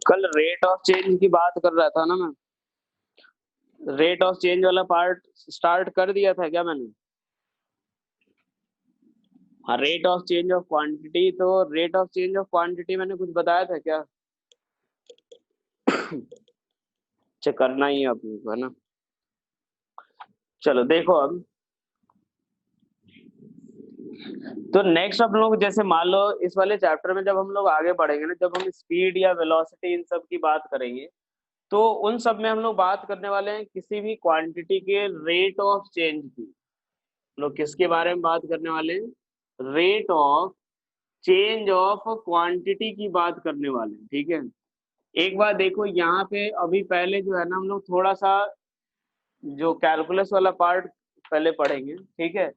कल rate of change की बात कर रहा था ना मैं। रेट ऑफ चेंज वाला पार्ट स्टार्ट कर दिया था क्या मैंने? हाँ, rate of change of quantity, तो rate of change of quantity मैंने कुछ बताया था क्या? चेक करना ही है अपने को, है ना। चलो देखो अब, तो नेक्स्ट हम लोग जैसे मान लो इस वाले चैप्टर में जब हम लोग आगे बढ़ेंगे ना, जब हम स्पीड या वेलोसिटी इन सब की बात करेंगे, तो उन सब में हम लोग बात करने वाले हैं किसी भी क्वांटिटी के रेट ऑफ चेंज की। लोग किसके बारे में बात करने वाले हैं? Rate of change of quantity की बात करने वाले हैं, ठीक है। एक बार देखो यहाँ पे, अभी पहले जो है ना हम लोग थोड़ा सा जो कैलकुलस वाला पार्ट पहले पढ़ेंगे, ठीक है।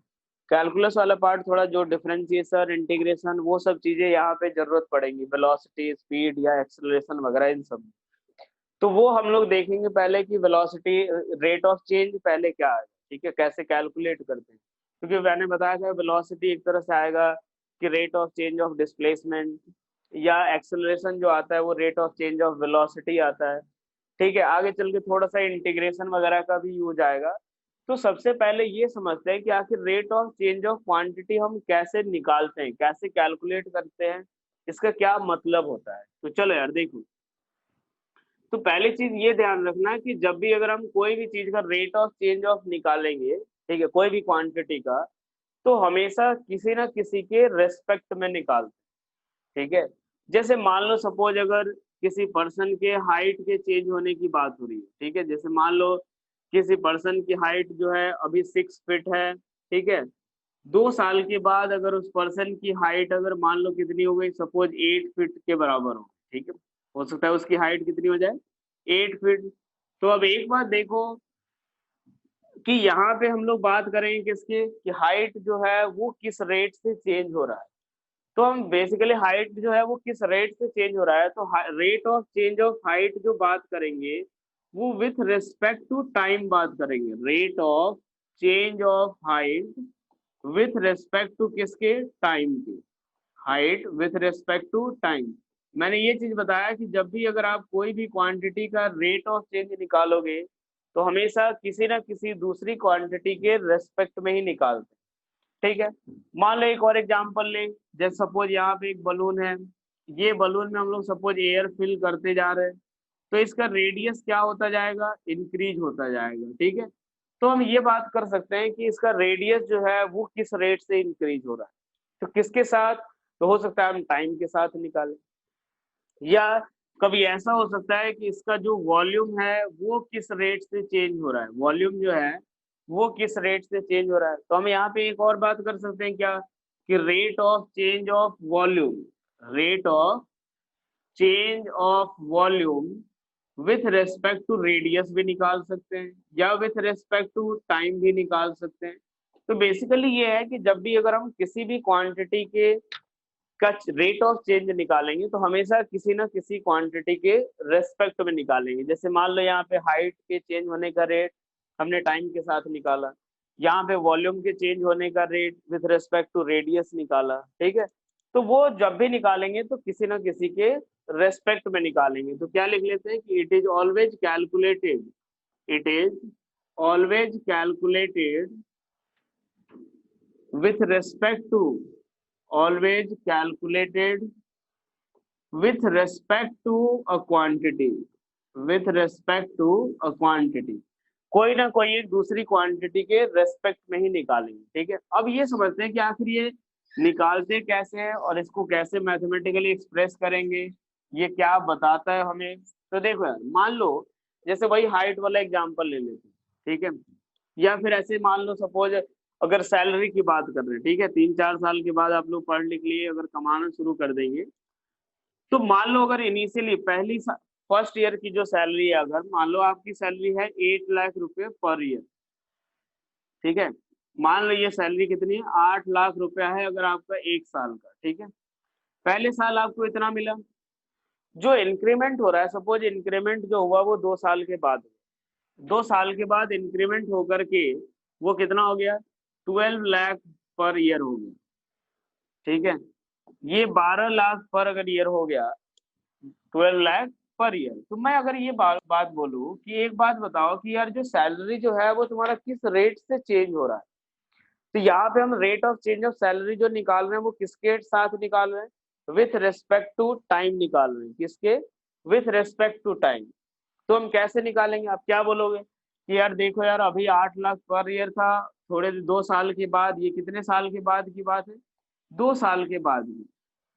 कैलकुलस वाला पार्ट थोड़ा जो डिफरेंशिएशन, इंटीग्रेशन, वो सब चीजें यहाँ पे जरूरत पड़ेगी, वेलोसिटी, स्पीड या एक्सेलरेशन वगैरह इन सब। तो वो हम लोग देखेंगे पहले कि वेलोसिटी, रेट ऑफ चेंज पहले क्या है, ठीक है, कैसे कैलकुलेट करते हैं। क्योंकि मैंने बताया था वेलोसिटी एक तरह से आएगा कि rate of change of displacement, या एक्सेलरेशन जो आता है वो rate of change of velocity आता है, ठीक है। आगे चल के थोड़ा सा इंटीग्रेशन वगैरह का भी यूज आएगा। तो सबसे पहले ये समझते हैं कि आखिर rate of change of quantity हम कैसे निकालते हैं, कैसे कैलकुलेट करते हैं, इसका क्या मतलब होता है। तो चलो यार देखो, तो पहली चीज ये ध्यान रखना है कि जब भी अगर हम कोई भी चीज का रेट ऑफ चेंज ऑफ निकालेंगे, ठीक है, कोई भी क्वांटिटी का, तो हमेशा किसी ना किसी के रेस्पेक्ट में निकालते हैं, ठीक है। जैसे मान लो सपोज अगर किसी पर्सन के हाइट के चेंज होने की बात हो रही है, ठीक है, जैसे मान लो किसी पर्सन की हाइट जो है अभी 6 फीट है, ठीक है। 2 साल के बाद अगर उस पर्सन की हाइट अगर मान लो कितनी हो गई, सपोज 8 फीट के बराबर हो, ठीक है। हो सकता है उसकी हाइट कितनी हो जाए, 8 फीट। तो अब एक बात देखो कि यहाँ पे हम लोग बात करेंगे किसके, कि हाइट जो है वो किस रेट से चेंज हो रहा है। तो हम बेसिकली हाइट जो है वो किस रेट से चेंज हो रहा है, तो rate of change of height जो बात करेंगे वो विथ रिस्पेक्ट टू टाइम बात करेंगे। Rate of change of height with respect to किसके, टाइम के। Height with respect to time. मैंने ये चीज बताया कि जब भी अगर आप कोई भी क्वांटिटी का रेट ऑफ चेंज निकालोगे, तो हमेशा किसी ना किसी दूसरी क्वांटिटी के रेस्पेक्ट में ही निकालते हैं, ठीक है। मान लो एक और एग्जांपल ले, जैसे सपोज यहाँ पे एक बलून है, ये बलून में हम लोग सपोज एयर फिल करते जा रहे हैं, तो इसका रेडियस क्या होता जाएगा, इंक्रीज होता जाएगा, ठीक है। तो हम ये बात कर सकते हैं कि इसका रेडियस जो है वो किस रेट से इंक्रीज हो रहा है, तो किसके साथ, तो हो सकता है हम टाइम के साथ निकालें, या कभी ऐसा हो सकता है कि इसका जो वॉल्यूम है वो किस रेट से चेंज हो रहा है, वॉल्यूम जो है वो किस रेट से चेंज हो रहा है। तो हम यहाँ पे एक और बात कर सकते हैं क्या, कि rate of change of volume, rate of change of volume with respect to radius भी निकाल सकते हैं, या विथ रेस्पेक्ट टू टाइम भी निकाल सकते हैं। तो बेसिकली ये है कि जब भी अगर हम किसी भी क्वांटिटी के का रेट ऑफ चेंज निकालेंगे, तो हमेशा किसी ना किसी क्वांटिटी के रेस्पेक्ट में निकालेंगे। जैसे मान लो यहाँ पे हाइट के चेंज होने का रेट हमने टाइम के साथ निकाला, यहाँ पे वॉल्यूम के चेंज होने का rate with respect to radius निकाला, ठीक है। तो वो जब भी निकालेंगे तो किसी ना किसी के रेस्पेक्ट में निकालेंगे। तो क्या लिख लेते हैं कि it is always calculated, it is always calculated with respect to, always calculated with respect to a quantity, with respect to a quantity। कोई ना कोई एक दूसरी क्वांटिटी के रेस्पेक्ट में ही निकालेंगे, ठीक है। अब ये समझते हैं कि आखिर ये निकालते कैसे हैं और इसको कैसे मैथमेटिकली एक्सप्रेस करेंगे, ये क्या बताता है हमें। तो देखो यार, मान लो जैसे वही हाइट वाला एग्जांपल ले लेते हैं, ठीक है। या फिर ऐसे मान लो सपोज अगर सैलरी की बात कर रहे हैं, ठीक है, 3-4 साल के बाद आप लोग पढ़ लिख लिए अगर कमाना शुरू कर देंगे, तो मान लो अगर इनिशियली फर्स्ट ईयर की जो सैलरी है, अगर मान लो आपकी सैलरी है 8 लाख रुपए पर ईयर, ठीक है। मान लो ये सैलरी कितनी है, 8 लाख रुपया है अगर आपका 1 साल का, ठीक है। पहले साल आपको इतना मिला, जो इंक्रीमेंट हो रहा है, सपोज इंक्रीमेंट जो हुआ वो 2 साल के बाद, 2 साल के बाद इंक्रीमेंट होकर के वो कितना हो गया, 12 लाख पर ईयर हो गया, ठीक है। ये 12 लाख पर अगर ईयर हो गया, 12 लाख पर ईयर। तो मैं अगर ये बात बोलूं कि एक बात बताओ कि यार जो सैलरी जो है वो तुम्हारा किस रेट से चेंज हो रहा है, तो यहाँ पे हम rate of change of salary जो निकाल रहे हैं वो किसके साथ निकाल रहे हैं, विथ रेस्पेक्ट टू टाइम निकाल रहे हैं। किसके, विथ रेस्पेक्ट टू टाइम। तो हम कैसे निकालेंगे, आप क्या बोलोगे कि यार देखो यार अभी 8 लाख पर ईयर था, थोड़े 2 साल के बाद, ये कितने साल के बाद की बात है, 2 साल के बाद की।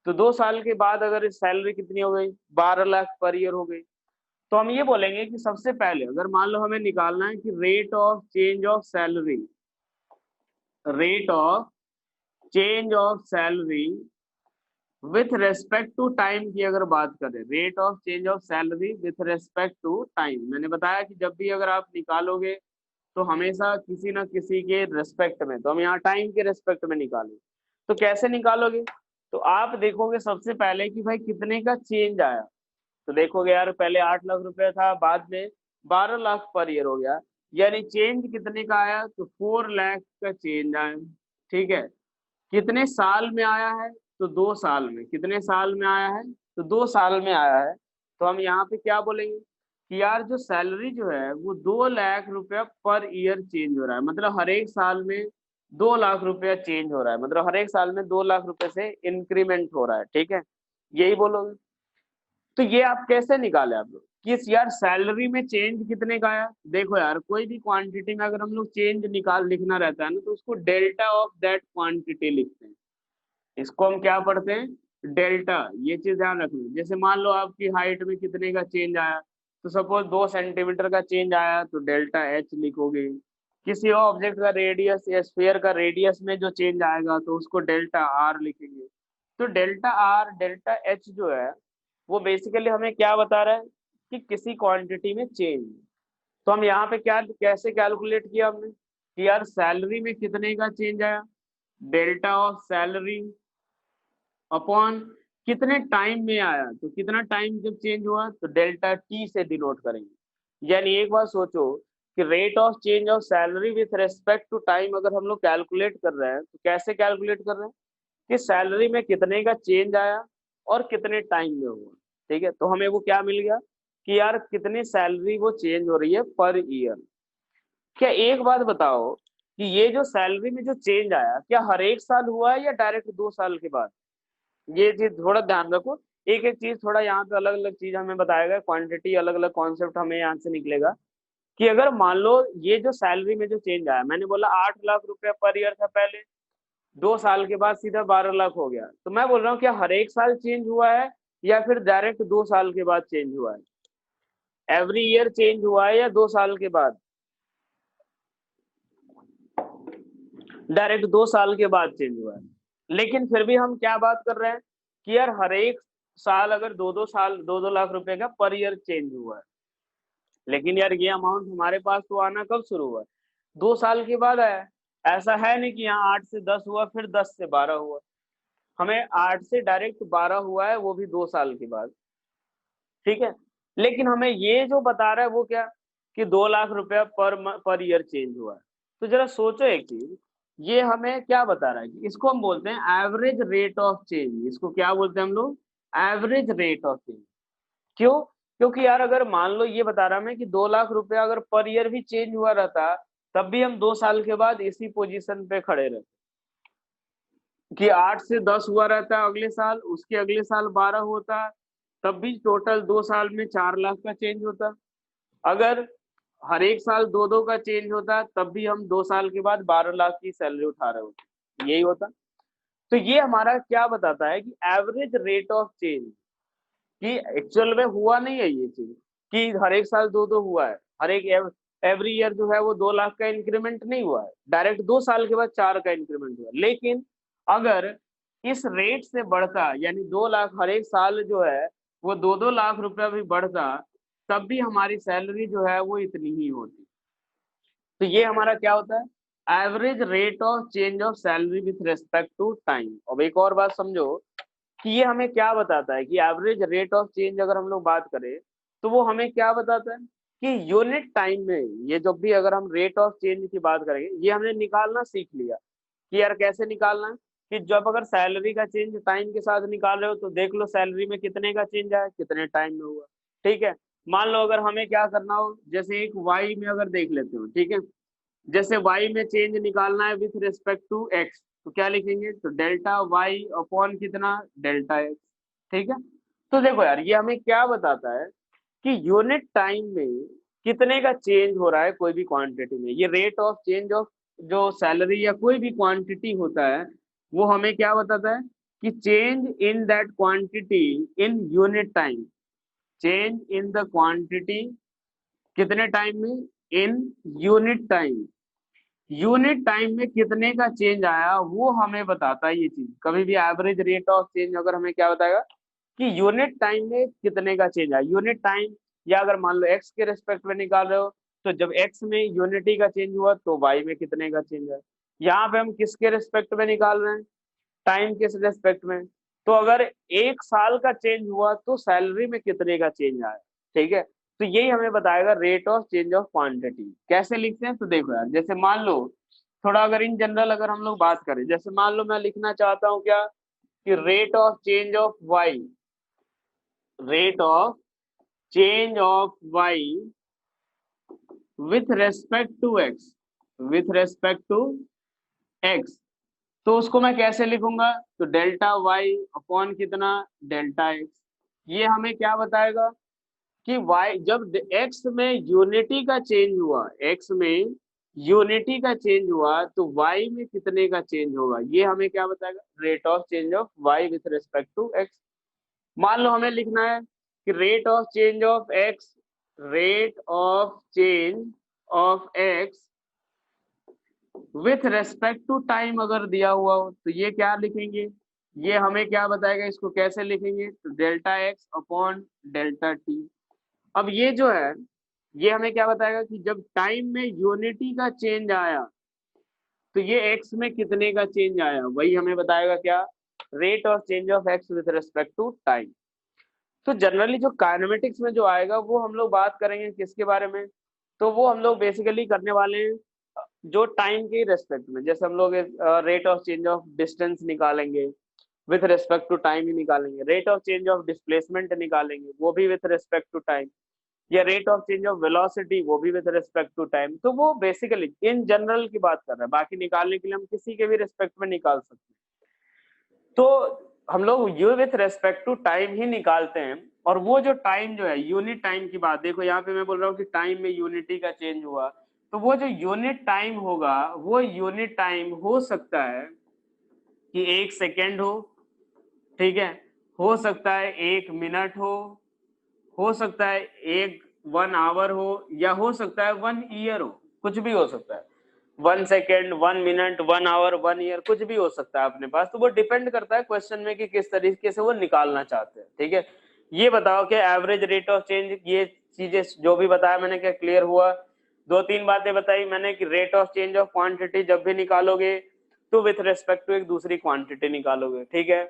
तो 2 साल के बाद अगर इस सैलरी कितनी हो गई, 12 लाख पर ईयर हो गई। तो हम ये बोलेंगे कि सबसे पहले अगर मान लो हमें निकालना है कि rate of change of salary, rate of change of salary with respect to time की अगर बात करें, rate of change of salary with respect to time, मैंने बताया कि जब भी अगर आप निकालोगे तो हमेशा किसी ना किसी के रेस्पेक्ट में, तो हम यहाँ टाइम के रेस्पेक्ट में निकालेंगे। तो कैसे निकालोगे, तो आप देखोगे सबसे पहले कि भाई कितने का चेंज आया। तो देखोगे यार पहले 8 लाख रुपया था, बाद में 12 लाख पर ईयर हो गया, यानी चेंज कितने का आया, तो 4 लाख का चेंज आया। ठीक है, कितने साल में आया है, तो 2 साल में। कितने साल में आया है, तो 2 साल में आया है। तो हम यहाँ पे क्या बोलेंगे कि यार जो सैलरी जो है वो 2 लाख रुपया पर ईयर चेंज हो रहा है, मतलब हर एक साल में 2 लाख रुपया चेंज हो रहा है, मतलब हर एक साल में 2 लाख रुपए से इंक्रीमेंट हो रहा है। ठीक है, यही बोलोगे। तो ये आप कैसे निकाले आप लोग कि इस यार सैलरी में चेंज कितने का आया। देखो यार कोई भी क्वांटिटी में अगर हम लोग चेंज निकाल लिखना रहता है ना, तो उसको डेल्टा ऑफ दैट क्वांटिटी लिखते हैं। इसको हम क्या पढ़ते हैं, डेल्टा। ये चीज ध्यान रखना, जैसे मान लो आपकी हाइट में कितने का चेंज आया, तो सपोज 2 सेंटीमीटर का चेंज आया तो डेल्टा एच लिखोगे। किसी और ऑब्जेक्ट का रेडियस या स्फीयर का रेडियस में जो चेंज आएगा तो उसको डेल्टा आर लिखेंगे। तो डेल्टा आर डेल्टा एच जो है वो बेसिकली हमें क्या बता रहा है कि किसी क्वांटिटी में चेंज। तो हम यहाँ पे क्या कैसे कैलकुलेट किया हमने कि यार सैलरी में कितने का चेंज आया, डेल्टा ऑफ सैलरी अपॉन कितने टाइम में आया, तो कितना टाइम जब चेंज हुआ तो डेल्टा टी से डिनोट करेंगे। यानी एक बात सोचो कि rate of change of salary with respect to time अगर हम लोग कैलकुलेट कर रहे हैं तो कैसे कैलकुलेट कर रहे हैं कि सैलरी में कितने का चेंज आया और कितने टाइम में हुआ। ठीक है, तो हमें वो क्या मिल गया कि यार कितनी सैलरी वो चेंज हो रही है पर ईयर। क्या एक बात बताओ कि ये जो सैलरी में जो चेंज आया क्या हर एक साल हुआ है या डायरेक्ट 2 साल के बाद, ये चीज थोड़ा ध्यान रखो। एक एक चीज थोड़ा यहाँ पे अलग अलग चीज हमें बताएगा, क्वांटिटी अलग अलग कॉन्सेप्ट हमें यहाँ से निकलेगा कि अगर मान लो ये जो सैलरी में जो चेंज आया, मैंने बोला 8 लाख रुपया पर ईयर था पहले, 2 साल के बाद सीधा 12 लाख हो गया, तो मैं बोल रहा हूँ क्या हर एक साल चेंज हुआ है या फिर डायरेक्ट 2 साल के बाद चेंज हुआ है, एवरी ईयर चेंज हुआ है या 2 साल के बाद, डायरेक्ट 2 साल के बाद चेंज हुआ है। लेकिन फिर भी हम क्या बात कर रहे हैं कि यार हर एक साल अगर 2-2 साल 2-2 लाख रुपए का पर ईयर चेंज हुआ है, लेकिन यार ये अमाउंट हमारे पास तो आना कब शुरू हुआ है, 2 साल के बाद आया। ऐसा है नहीं कि यहाँ 8 से 10 हुआ फिर 10 से 12 हुआ, हमें 8 से डायरेक्ट 12 हुआ है वो भी 2 साल के बाद। ठीक है, लेकिन हमें ये जो बता रहा है वो क्या कि 2 लाख रुपया पर ईयर चेंज हुआ है। तो जरा सोचो एक चीज, ये हमें क्या बता रहा है कि इसको हम बोलते हैं एवरेज रेट ऑफ चेंज। इसको क्या बोलते हैं हम लोग, एवरेज रेट ऑफ चेंज। क्यों, क्योंकि यार अगर मान लो ये बता रहा है कि 2 लाख रुपया अगर पर ईयर भी चेंज हुआ रहता तब भी हम 2 साल के बाद इसी पोजीशन पे खड़े रहते, कि 8 से 10 हुआ रहता अगले साल, उसके अगले साल 12 होता, तब भी टोटल 2 साल में 4 लाख का चेंज होता। अगर हर एक साल 2-2 का चेंज होता तब भी हम 2 साल के बाद 12 लाख की सैलरी उठा रहे होते, यही होता। तो ये हमारा क्या बताता है कि एवरेज रेट ऑफ चेंज, कि एक्चुअल में हुआ नहीं है ये चीज कि हर एक साल 2-2 हुआ है, हर एक एवरी ईयर जो है वो 2 लाख का इंक्रीमेंट नहीं हुआ है, डायरेक्ट 2 साल के बाद 4 का इंक्रीमेंट हुआ। लेकिन अगर इस रेट से बढ़ता यानी 2 लाख हर एक साल जो है वो 2-2 लाख रुपया भी बढ़ता, तब भी हमारी सैलरी जो है वो इतनी ही होती। तो ये हमारा क्या होता है, average rate of change of salary with respect to time. अब एक और बात समझो कि ये हमें क्या बताता है कि एवरेज रेट ऑफ चेंज अगर हम लोग बात करें तो वो हमें क्या बताता है कि यूनिट टाइम में, ये जब भी अगर हम रेट ऑफ चेंज की बात करेंगे ये हमने निकालना सीख लिया कि यार कैसे निकालना है, कि जब अगर सैलरी का चेंज टाइम के साथ निकाल रहे हो तो देख लो सैलरी में कितने का चेंज आया कितने टाइम में हुआ। ठीक है। मान लो अगर हमें क्या करना हो, जैसे एक वाई में अगर देख लेते हो, ठीक है, जैसे वाई में चेंज निकालना है विथ रिस्पेक्ट टू एक्स, तो क्या लिखेंगे, तो डेल्टा वाई अपॉन कितना, डेल्टा एक्स। ठीक है। तो देखो यार, ये हमें क्या बताता है कि यूनिट टाइम में कितने का चेंज हो रहा है कोई भी क्वांटिटी में। ये रेट ऑफ चेंज ऑफ जो सैलरी या कोई भी क्वांटिटी होता है, वो हमें क्या बताता है कि change in that quantity in unit time, change in the quantity कितने टाइम में, in unit time, unit time में कितने का चेंज आया वो हमें बताता है ये चीज। कभी भी एवरेज रेट ऑफ चेंज अगर हमें क्या बताएगा कि यूनिट टाइम में कितने का चेंज आया, यूनिट टाइम, या अगर मान लो एक्स के रेस्पेक्ट में निकाल रहे हो, तो जब एक्स में यूनिटी का चेंज हुआ तो वाई में कितने का चेंज आया। यहाँ पे हम किसके रेस्पेक्ट में निकाल रहे हैं, टाइम के रेस्पेक्ट में। तो अगर एक साल का चेंज हुआ तो सैलरी में कितने का चेंज आया। ठीक है। तो यही हमें बताएगा rate of change of quantity. कैसे लिखते हैं, तो देखो यार, जैसे मान लो थोड़ा अगर इन जनरल अगर हम लोग बात करें, जैसे मान लो मैं लिखना चाहता हूँ क्या, कि rate of change of y, rate of change of y with respect to x, with respect to x, तो उसको मैं कैसे लिखूंगा, तो डेल्टा वाई अपॉन कितना, डेल्टा एक्स। ये हमें क्या बताएगा कि वाई जब एक्स में यूनिटी का चेंज हुआ, एक्स में यूनिटी का चेंज हुआ तो वाई में कितने का चेंज होगा, ये हमें क्या बताएगा, rate of change of y with respect to x. मान लो हमें लिखना है कि rate of change of x, rate of change of x with respect to time अगर दिया हुआ हो तो ये क्या लिखेंगे, ये हमें क्या बताएगा, इसको कैसे लिखेंगे, तो delta x upon delta T. अब ये जो है, ये हमें क्या बताएगा कि जब टाइम में यूनिटी का चेंज आया तो ये एक्स में कितने का चेंज आया, वही हमें बताएगा क्या, rate of change of x with respect to time. तो जनरली जो काइनेमेटिक्स में जो आएगा वो हम लोग बात करेंगे किसके बारे में, तो वो हम लोग बेसिकली करने वाले हैं जो टाइम के रेस्पेक्ट में। जैसे हम लोग rate of change of distance निकालेंगे, विथ रिस्पेक्ट टू टाइम ही निकालेंगे। Rate of change of displacement निकालेंगे, वो भी विथ रिस्पेक्ट टू टाइम। या rate of change of velocity, वो भी विद रिस्पेक्ट टू टाइम। तो वो बेसिकली इन जनरल की बात कर रहे हैं, बाकी निकालने के लिए हम किसी के भी रिस्पेक्ट में निकाल सकते हैं। तो हम लोग you with respect to time ही निकालते हैं। और वो जो टाइम जो है यूनिट टाइम की बात, देखो यहाँ पे मैं बोल रहा हूँ कि टाइम में यूनिटी का चेंज हुआ, तो वो जो यूनिट टाइम होगा वो यूनिट टाइम हो सकता है कि 1 सेकेंड हो, ठीक है, हो सकता है 1 मिनट हो सकता है 1 आवर हो, या हो सकता है 1 ईयर हो, कुछ भी हो सकता है। 1 सेकेंड, 1 मिनट, 1 आवर, 1 ईयर, कुछ भी हो सकता है अपने पास। तो वो डिपेंड करता है क्वेश्चन में कि किस तरीके से वो निकालना चाहते हैं। ठीक है। ये बताओ कि एवरेज रेट ऑफ चेंज, ये चीजें जो भी बताया मैंने, क्या क्लियर हुआ। 2-3 बातें बताई मैंने कि rate of change of quantity जब भी निकालोगे तो विथ रेस्पेक्ट टू एक दूसरी क्वांटिटी निकालोगे। ठीक है।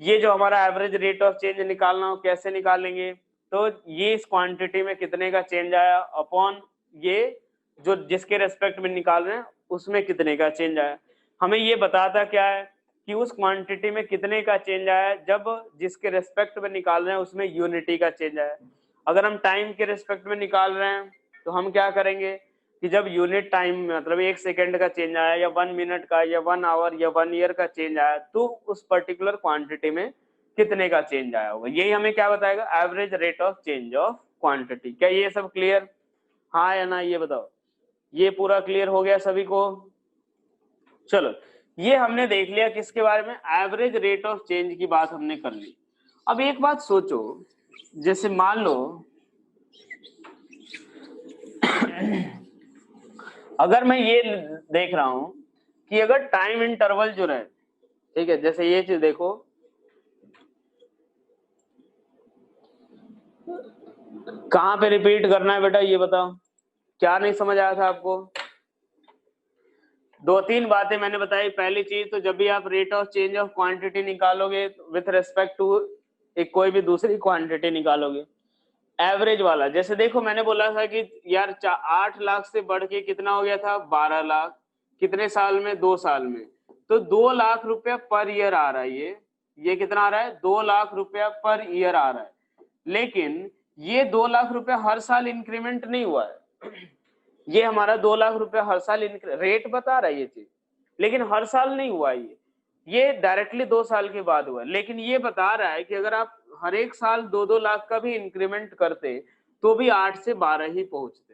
ये जो हमारा एवरेज रेट ऑफ चेंज निकालना हो, कैसे निकालेंगे, तो ये इस क्वांटिटी में कितने का चेंज आया अपॉन ये जो जिसके रेस्पेक्ट में निकाल रहे हैं उसमें कितने का चेंज आया। हमें ये बताता क्या है कि उस क्वांटिटी में कितने का चेंज आया जब जिसके रेस्पेक्ट में निकाल रहे हैं उसमें यूनिटी का चेंज आया। अगर हम टाइम के रेस्पेक्ट में निकाल रहे हैं तो हम क्या करेंगे कि जब यूनिट टाइम मतलब 1 सेकेंड का चेंज आया, या 1 मिनट का, या 1 आवर, या 1 ईयर का चेंज आया, तो उस पर्टिकुलर क्वांटिटी में कितने का चेंज आया होगा। यही हमें क्या बताएगा, average rate of change of quantity. क्या ये सब क्लियर, हाँ या ना, ये बताओ। ये पूरा क्लियर हो गया सभी को। चलो, ये हमने देख लिया किसके बारे में, एवरेज रेट ऑफ चेंज की बात हमने कर ली। अब एक बात सोचो, जैसे मान लो अगर मैं ये देख रहा हूं कि अगर टाइम इंटरवल जो रहे, ठीक है, जैसे ये चीज देखो, कहां पे रिपीट करना है बेटा, ये बताओ, क्या नहीं समझ आया था आपको। 2-3 बातें मैंने बताई। पहली चीज, तो जब भी आप rate of change of quantity निकालोगे विथ रिस्पेक्ट टू एक कोई भी दूसरी क्वांटिटी निकालोगे, एवरेज वाला, जैसे देखो मैंने बोला था कि यार 8 लाख से बढ़ के कितना हो गया था, 12 लाख, कितने साल में, 2 साल में। तो 2 लाख रुपया पर ईयर आ रहा है, ये कितना आ रहा है, 2 लाख रुपया पर ईयर आ रहा है। लेकिन ये 2 लाख रुपए हर साल इंक्रीमेंट नहीं हुआ है। ये हमारा 2 लाख रुपए हर साल रेट बता रहा है ये चीज, लेकिन हर साल नहीं हुआ ये डायरेक्टली 2 साल के बाद हुआ। लेकिन ये बता रहा है कि अगर आप हर एक साल 2-2 लाख का भी इंक्रीमेंट करते तो भी 8 से 12 ही पहुंचते।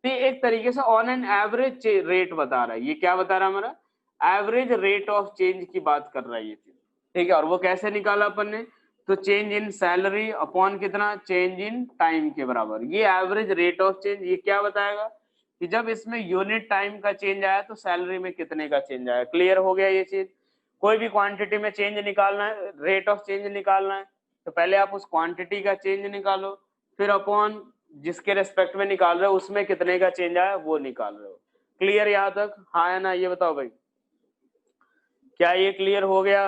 तो एक तरीके से ऑन एन एवरेज रेट बता रहा है। ये क्या बता रहा है? हमारा एवरेज रेट ऑफ चेंज की बात कर रहा है ये चीज, ठीक है। और वो कैसे निकाला अपन ने? तो चेंज इन सैलरी अपॉन कितना? चेंज इन टाइम के बराबर। ये एवरेज रेट ऑफ चेंज ये क्या बताएगा कि जब इसमें यूनिट टाइम का चेंज आया तो सैलरी में कितने का चेंज आया। क्लियर हो गया ये चीज? कोई भी क्वांटिटी में चेंज निकालना है, रेट ऑफ चेंज निकालना है, तो पहले आप उस क्वांटिटी का चेंज निकालो, फिर अपॉन जिसके रेस्पेक्ट में निकाल रहे हो उसमें कितने का चेंज आया वो निकाल रहे हो। क्लियर यहां तक? हाँ या ना? ये बताओ भाई, क्या ये क्लियर हो गया?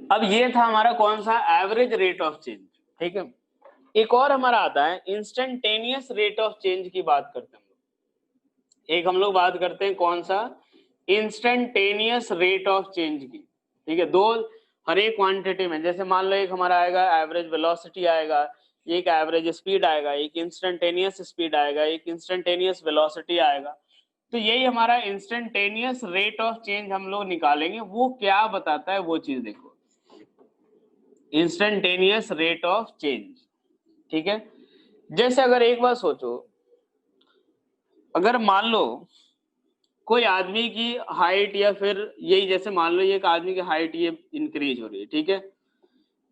अब ये था हमारा कौन सा? एवरेज रेट ऑफ चेंज, ठीक है। एक और हमारा आता है इंस्टेंटेनियस रेट ऑफ चेंज की बात करते हैं। एक हम लोग बात करते हैं कौन सा? इंस्टेंटेनियस रेट ऑफ चेंज की, ठीक है। दो हर एक क्वांटिटी में, जैसे मान लो एक हमारा आएगा एवरेज वेलोसिटी आएगा, एक एवरेज स्पीड आएगा, एक इंस्टेंटेनियस स्पीड आएगा, एक इंस्टेंटेनियस वेलोसिटी आएगा। तो यही हमारा इंस्टेंटेनियस रेट ऑफ चेंज हम लोग निकालेंगे। वो क्या बताता है वो चीज देखो, इंस्टेंटेनियस रेट ऑफ चेंज, ठीक है। जैसे अगर एक बार सोचो, अगर मान लो कोई आदमी की हाइट, या फिर यही जैसे मान लो ये एक आदमी की हाइट ये इंक्रीज हो रही है, ठीक है।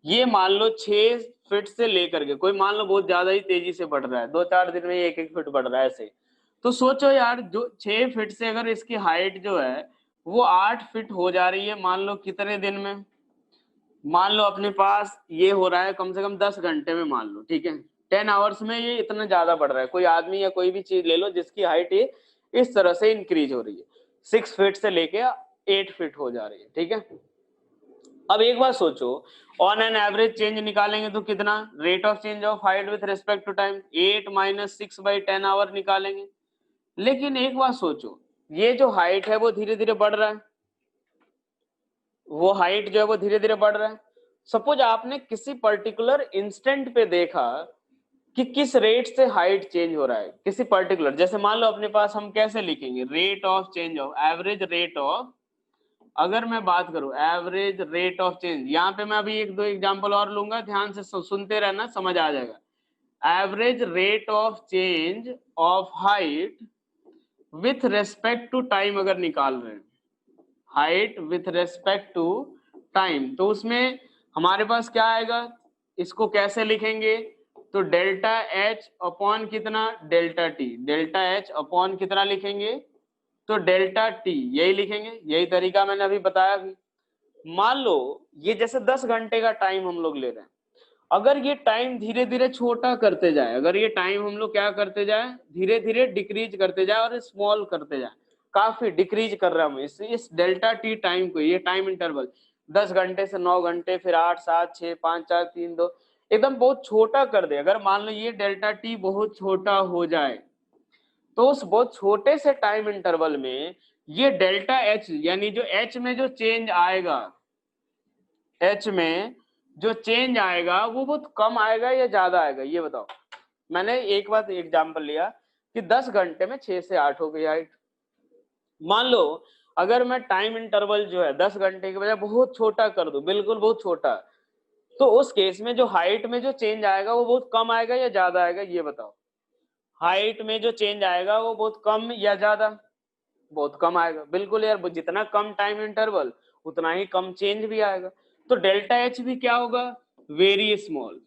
ये मान लो 6 फीट से लेकर के, कोई मान लो बहुत ज्यादा ही तेजी से बढ़ रहा है, 2-4 दिन में 1-1 फीट बढ़ रहा है ऐसे। तो सोचो यार, जो 6 फीट से अगर इसकी हाइट जो है वो 8 फीट हो जा रही है, मान लो कितने दिन में? मान लो अपने पास ये हो रहा है कम से कम 10 घंटे में, मान लो, ठीक है। 10 आवर्स में ये इतना ज्यादा बढ़ रहा है। कोई आदमी या कोई भी चीज ले लो जिसकी हाइट ये इस तरह से इंक्रीज हो रही है, 6 फीट से लेके 8 फीट हो जा रही है, ठीक है। अब एक बार सोचो, ऑन एन एवरेज चेंज निकालेंगे तो कितना? Rate of change of height with respect to time 8 minus 6/10 hour निकालेंगे। लेकिन एक बार सोचो, ये जो हाइट है वो धीरे धीरे बढ़ रहा है, वो हाइट जो है वो धीरे धीरे बढ़ रहा है। सपोज आपने किसी पर्टिकुलर इंस्टेंट पे देखा कि किस रेट से हाइट चेंज हो रहा है, किसी पर्टिकुलर, जैसे मान लो अपने पास, हम कैसे लिखेंगे? Rate of change of, average rate of, अगर मैं बात करूं एवरेज रेट ऑफ चेंज, यहाँ पे मैं अभी 1-2 एग्जांपल और लूंगा, ध्यान से सुनते रहना, समझ आ जाएगा। Average rate of change of height with respect to time अगर निकाल रहे हैं, height with respect to time, तो उसमें हमारे पास क्या आएगा? इसको कैसे लिखेंगे? तो डेल्टा एच अपॉन कितना? Delta T. Delta H upon कितना लिखेंगे? तो डेल्टा टी, यही लिखेंगे। यही तरीका मैंने अभी बताया भी। मान लो ये जैसे 10 घंटे का टाइम हम लोग ले रहे हैं, अगर ये टाइम धीरे धीरे छोटा करते जाए, अगर ये टाइम हम लोग क्या करते जाए? धीरे धीरे डिक्रीज करते जाए और स्मॉल करते जाए, काफी डिक्रीज कर रहा हूं इस डेल्टा टी टाइम को, ये टाइम इंटरवल 10 घंटे से 9 घंटे, फिर 8, 7, 6, 5, 4, 3, 2, एकदम बहुत छोटा कर दे। अगर मान लो ये डेल्टा टी बहुत छोटा हो जाए, तो उस बहुत छोटे से टाइम इंटरवल में ये डेल्टा एच, यानी जो एच में जो चेंज आएगा, एच में जो चेंज आएगा वो बहुत कम आएगा या ज्यादा आएगा? ये बताओ। मैंने एक बार एग्जांपल लिया कि 10 घंटे में 6 से 8 हो गई हाइट। मान लो अगर मैं टाइम इंटरवल जो है 10 घंटे के बजाय बहुत छोटा कर दूं, बिल्कुल बहुत छोटा, तो उस केस में जो हाइट में जो चेंज आएगा वो बहुत कम आएगा या ज्यादा आएगा? ये बताओ। हाइट में जो चेंज आएगा वो बहुत कम या ज्यादा? बहुत कम आएगा। बिल्कुल यार, जितना कम टाइम इंटरवल उतना ही कम चेंज भी आएगा। तो डेल्टा एच भी क्या होगा? Very small.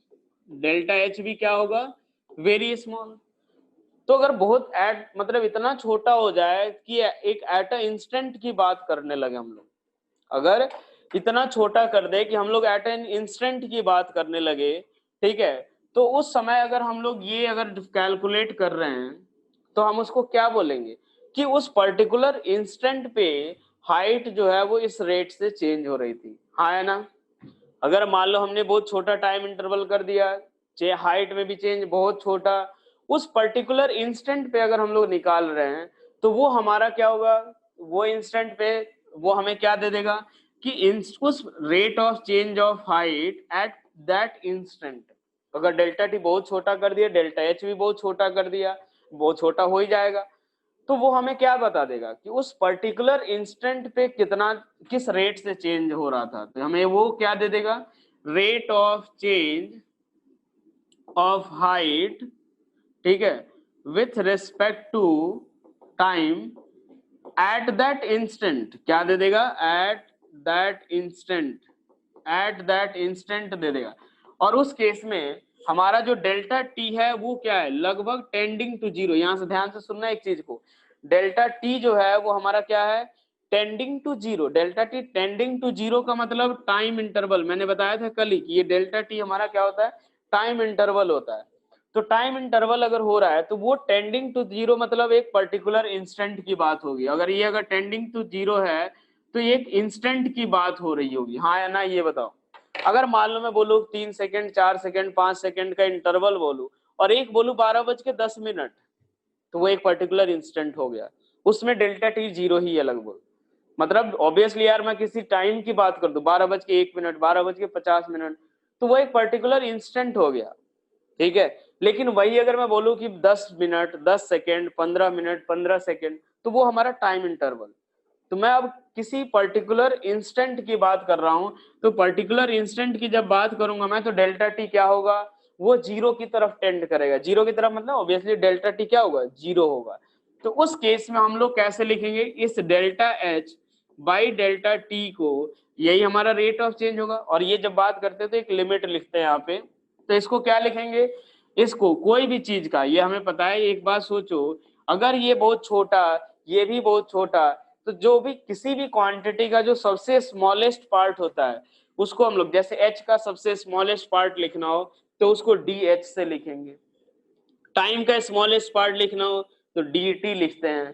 डेल्टा एच भी क्या होगा? Very small. तो अगर बहुत एट मतलब इतना छोटा हो जाए कि एक एट अ इंस्टेंट की बात करने लगे हम लोग, अगर इतना छोटा कर दे कि हम लोग एट एन इंस्टेंट की बात करने लगे, ठीक है, तो उस समय अगर हम लोग ये अगर कैलकुलेट कर रहे हैं तो हम उसको क्या बोलेंगे कि उस पर्टिकुलर इंस्टेंट पे हाइट जो है वो इस रेट से चेंज हो रही थी। हाँ है ना? अगर मान लो हमने बहुत छोटा टाइम इंटरवल कर दिया, चाहे हाइट में भी चेंज बहुत छोटा, उस पर्टिकुलर इंस्टेंट पे अगर हम लोग निकाल रहे हैं तो वो हमारा क्या होगा? वो इंस्टेंट पे वो हमें क्या दे देगा? कि उस rate of change of height eight that instant, अगर डेल्टा टी बहुत छोटा कर दिया, डेल्टा एच भी बहुत छोटा कर दिया, बहुत छोटा हो ही जाएगा, तो वो हमें क्या बता देगा कि उस पर्टिकुलर इंस्टेंट पे कितना, किस रेट से चेंज हो रहा था। तो हमें वो क्या दे देगा, rate of change of height, ठीक है, with respect to time at that instant, क्या दे देगा, at that instant, at that instant दे देगा। और उस केस में हमारा जो डेल्टा टी है वो क्या है, लगभग टेंडिंग टू जीरो। यहां से ध्यान से सुनना एक चीज को, डेल्टा टी जो है वो हमारा क्या है, tending to zero. Delta t tending to zero का मतलब टाइम इंटरवल, मैंने बताया था कल ही कि ये डेल्टा टी हमारा क्या होता है, टाइम इंटरवल होता है। तो टाइम इंटरवल अगर हो रहा है तो वो टेंडिंग टू जीरो मतलब एक पर्टिकुलर इंस्टेंट की बात होगी। अगर ये अगर टेंडिंग टू जीरो है तो एक इंस्टेंट की बात हो रही होगी, हाँ या ना, ये बताओ। अगर मान लो मैं बोलूँ 3 सेकंड, 4 सेकंड, 5 सेकंड का इंटरवल बोलूं और एक बोलूं 12:10, तो वो एक पर्टिकुलर इंस्टेंट हो गया, उसमें डेल्टा टी जीरो ही है लगभग। मतलब ऑब्वियसली यार मैं किसी टाइम की बात कर दूं 12:01, 12:50, तो वो एक पर्टिकुलर इंस्टेंट हो गया, ठीक है। लेकिन वही अगर मैं बोलूं कि 10 मिनट, 10 सेकंड, 15 मिनट, 15 सेकंड, तो वो हमारा टाइम इंटरवल। तो मैं अब किसी पर्टिकुलर इंस्टेंट की बात कर रहा हूं, तो पर्टिकुलर इंस्टेंट की जब बात करूंगा मैं, तो डेल्टा टी क्या होगा, वो जीरो की तरफ टेंड करेगा। जीरो की तरफ मतलब ऑब्वियसली डेल्टा टी क्या होगा, जीरो होगा। तो उस केस में हम लोग कैसे लिखेंगे, इस delta H by delta T को, यही हमारा रेट ऑफ चेंज होगा। और ये जब बात करते हैं तो एक लिमिट लिखते हैं यहाँ पे, तो इसको क्या लिखेंगे, इसको कोई भी चीज का, ये हमें पता है, एक बात सोचो, अगर ये बहुत छोटा, ये भी बहुत छोटा, तो जो भी किसी भी क्वांटिटी का जो सबसे स्मॉलेस्ट पार्ट होता है उसको हम लोग, जैसे h का सबसे स्मॉलेस्ट पार्ट लिखना हो तो उसको dh से लिखेंगे, टाइम का स्मॉलेस्ट पार्ट लिखना हो तो dt लिखते हैं,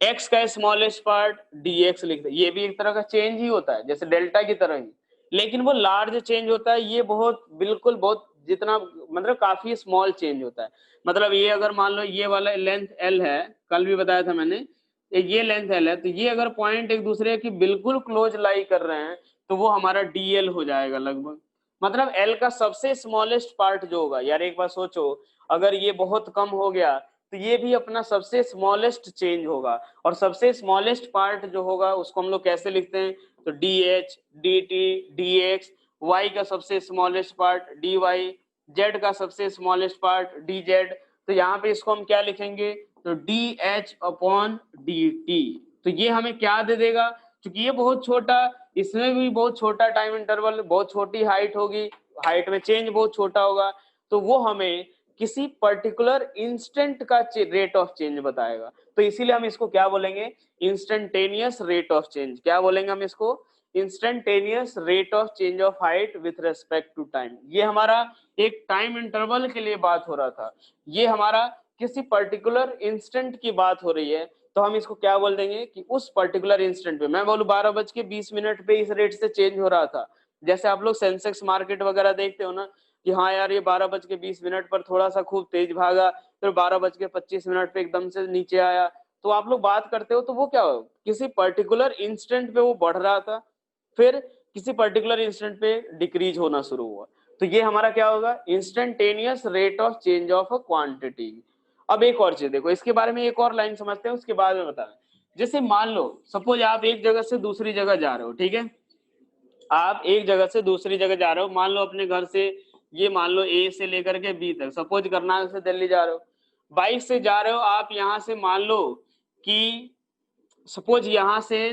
x का स्मॉलेस्ट पार्ट dx लिखते हैं। ये भी एक तरह का चेंज ही होता है जैसे डेल्टा की तरह ही, लेकिन वो लार्ज चेंज होता है, ये बहुत बिल्कुल बहुत जितना मतलब काफी स्मॉल चेंज होता है। मतलब ये अगर मान लो ये वाला लेंथ l है, कल भी बताया था मैंने, ये लेंथ l है, तो ये अगर पॉइंट एक दूसरे की बिल्कुल क्लोज लाई कर रहे हैं तो वो हमारा dl हो जाएगा लगभग। मतलब l का सबसे स्मॉलेस्ट पार्ट जो होगा, यार एक बार सोचो, अगर ये बहुत कम हो गया तो ये भी अपना सबसे स्मॉलेस्ट चेंज होगा, और सबसे स्मॉलेस्ट पार्ट जो होगा उसको हम लोग कैसे लिखते हैं, तो dh, dt, dx, y का सबसे स्मॉलेस्ट पार्ट dy, z का सबसे स्मॉलेस्ट पार्ट dz। तो यहाँ पे इसको हम क्या लिखेंगे, तो dh अपॉन dt। तो ये हमें क्या दे देगा, क्योंकि ये बहुत छोटा, इसमें भी बहुत छोटा टाइम इंटरवल, बहुत छोटी हाइट होगी, हाइट में चेंज बहुत छोटा होगा, तो वो हमें किसी पर्टिकुलर इंस्टेंट का रेट ऑफ चेंज बताएगा। तो इसीलिए हम इसको क्या बोलेंगे, इंस्टेंटेनियस रेट ऑफ चेंज। क्या बोलेंगे हम इसको, instantaneous rate of change of height with respect to time. ये हमारा एक टाइम इंटरवल के लिए बात हो रहा था, ये हमारा किसी पर्टिकुलर इंस्टेंट की बात हो रही है, तो हम इसको क्या बोल देंगे कि उस पर्टिकुलर इंस्टेंट पे, मैं बोलूं 12:20 पे इस रेट से चेंज हो रहा था। जैसे आप लोग सेंसेक्स मार्केट वगैरह देखते हो ना, कि हाँ यार ये 12:20 पर थोड़ा सा खूब तेज भागा, फिर 12:25 पे एकदम से नीचे आया, तो आप लोग बात करते हो तो वो क्या हो, किसी पर्टिकुलर इंस्टेंट पे वो बढ़ रहा था, फिर किसी पर्टिकुलर इंस्टेंट पे डिक्रीज होना शुरू हुआ। तो ये हमारा क्या होगा, instantaneous rate of change of a quantity. अब एक और चीज देखो, इसके बारे में एक और लाइन समझते हैं, उसके बाद में बताना। जैसे मान लो सपोज आप एक जगह से दूसरी जगह जा रहे हो, ठीक है, आप एक जगह से दूसरी जगह जा रहे हो, मान लो अपने घर से, ये मान लो ए से लेकर के बी तक, सपोज करनाल से दिल्ली जा रहे हो, बाइक से जा रहे हो आप, यहाँ से मान लो कि सपोज यहाँ से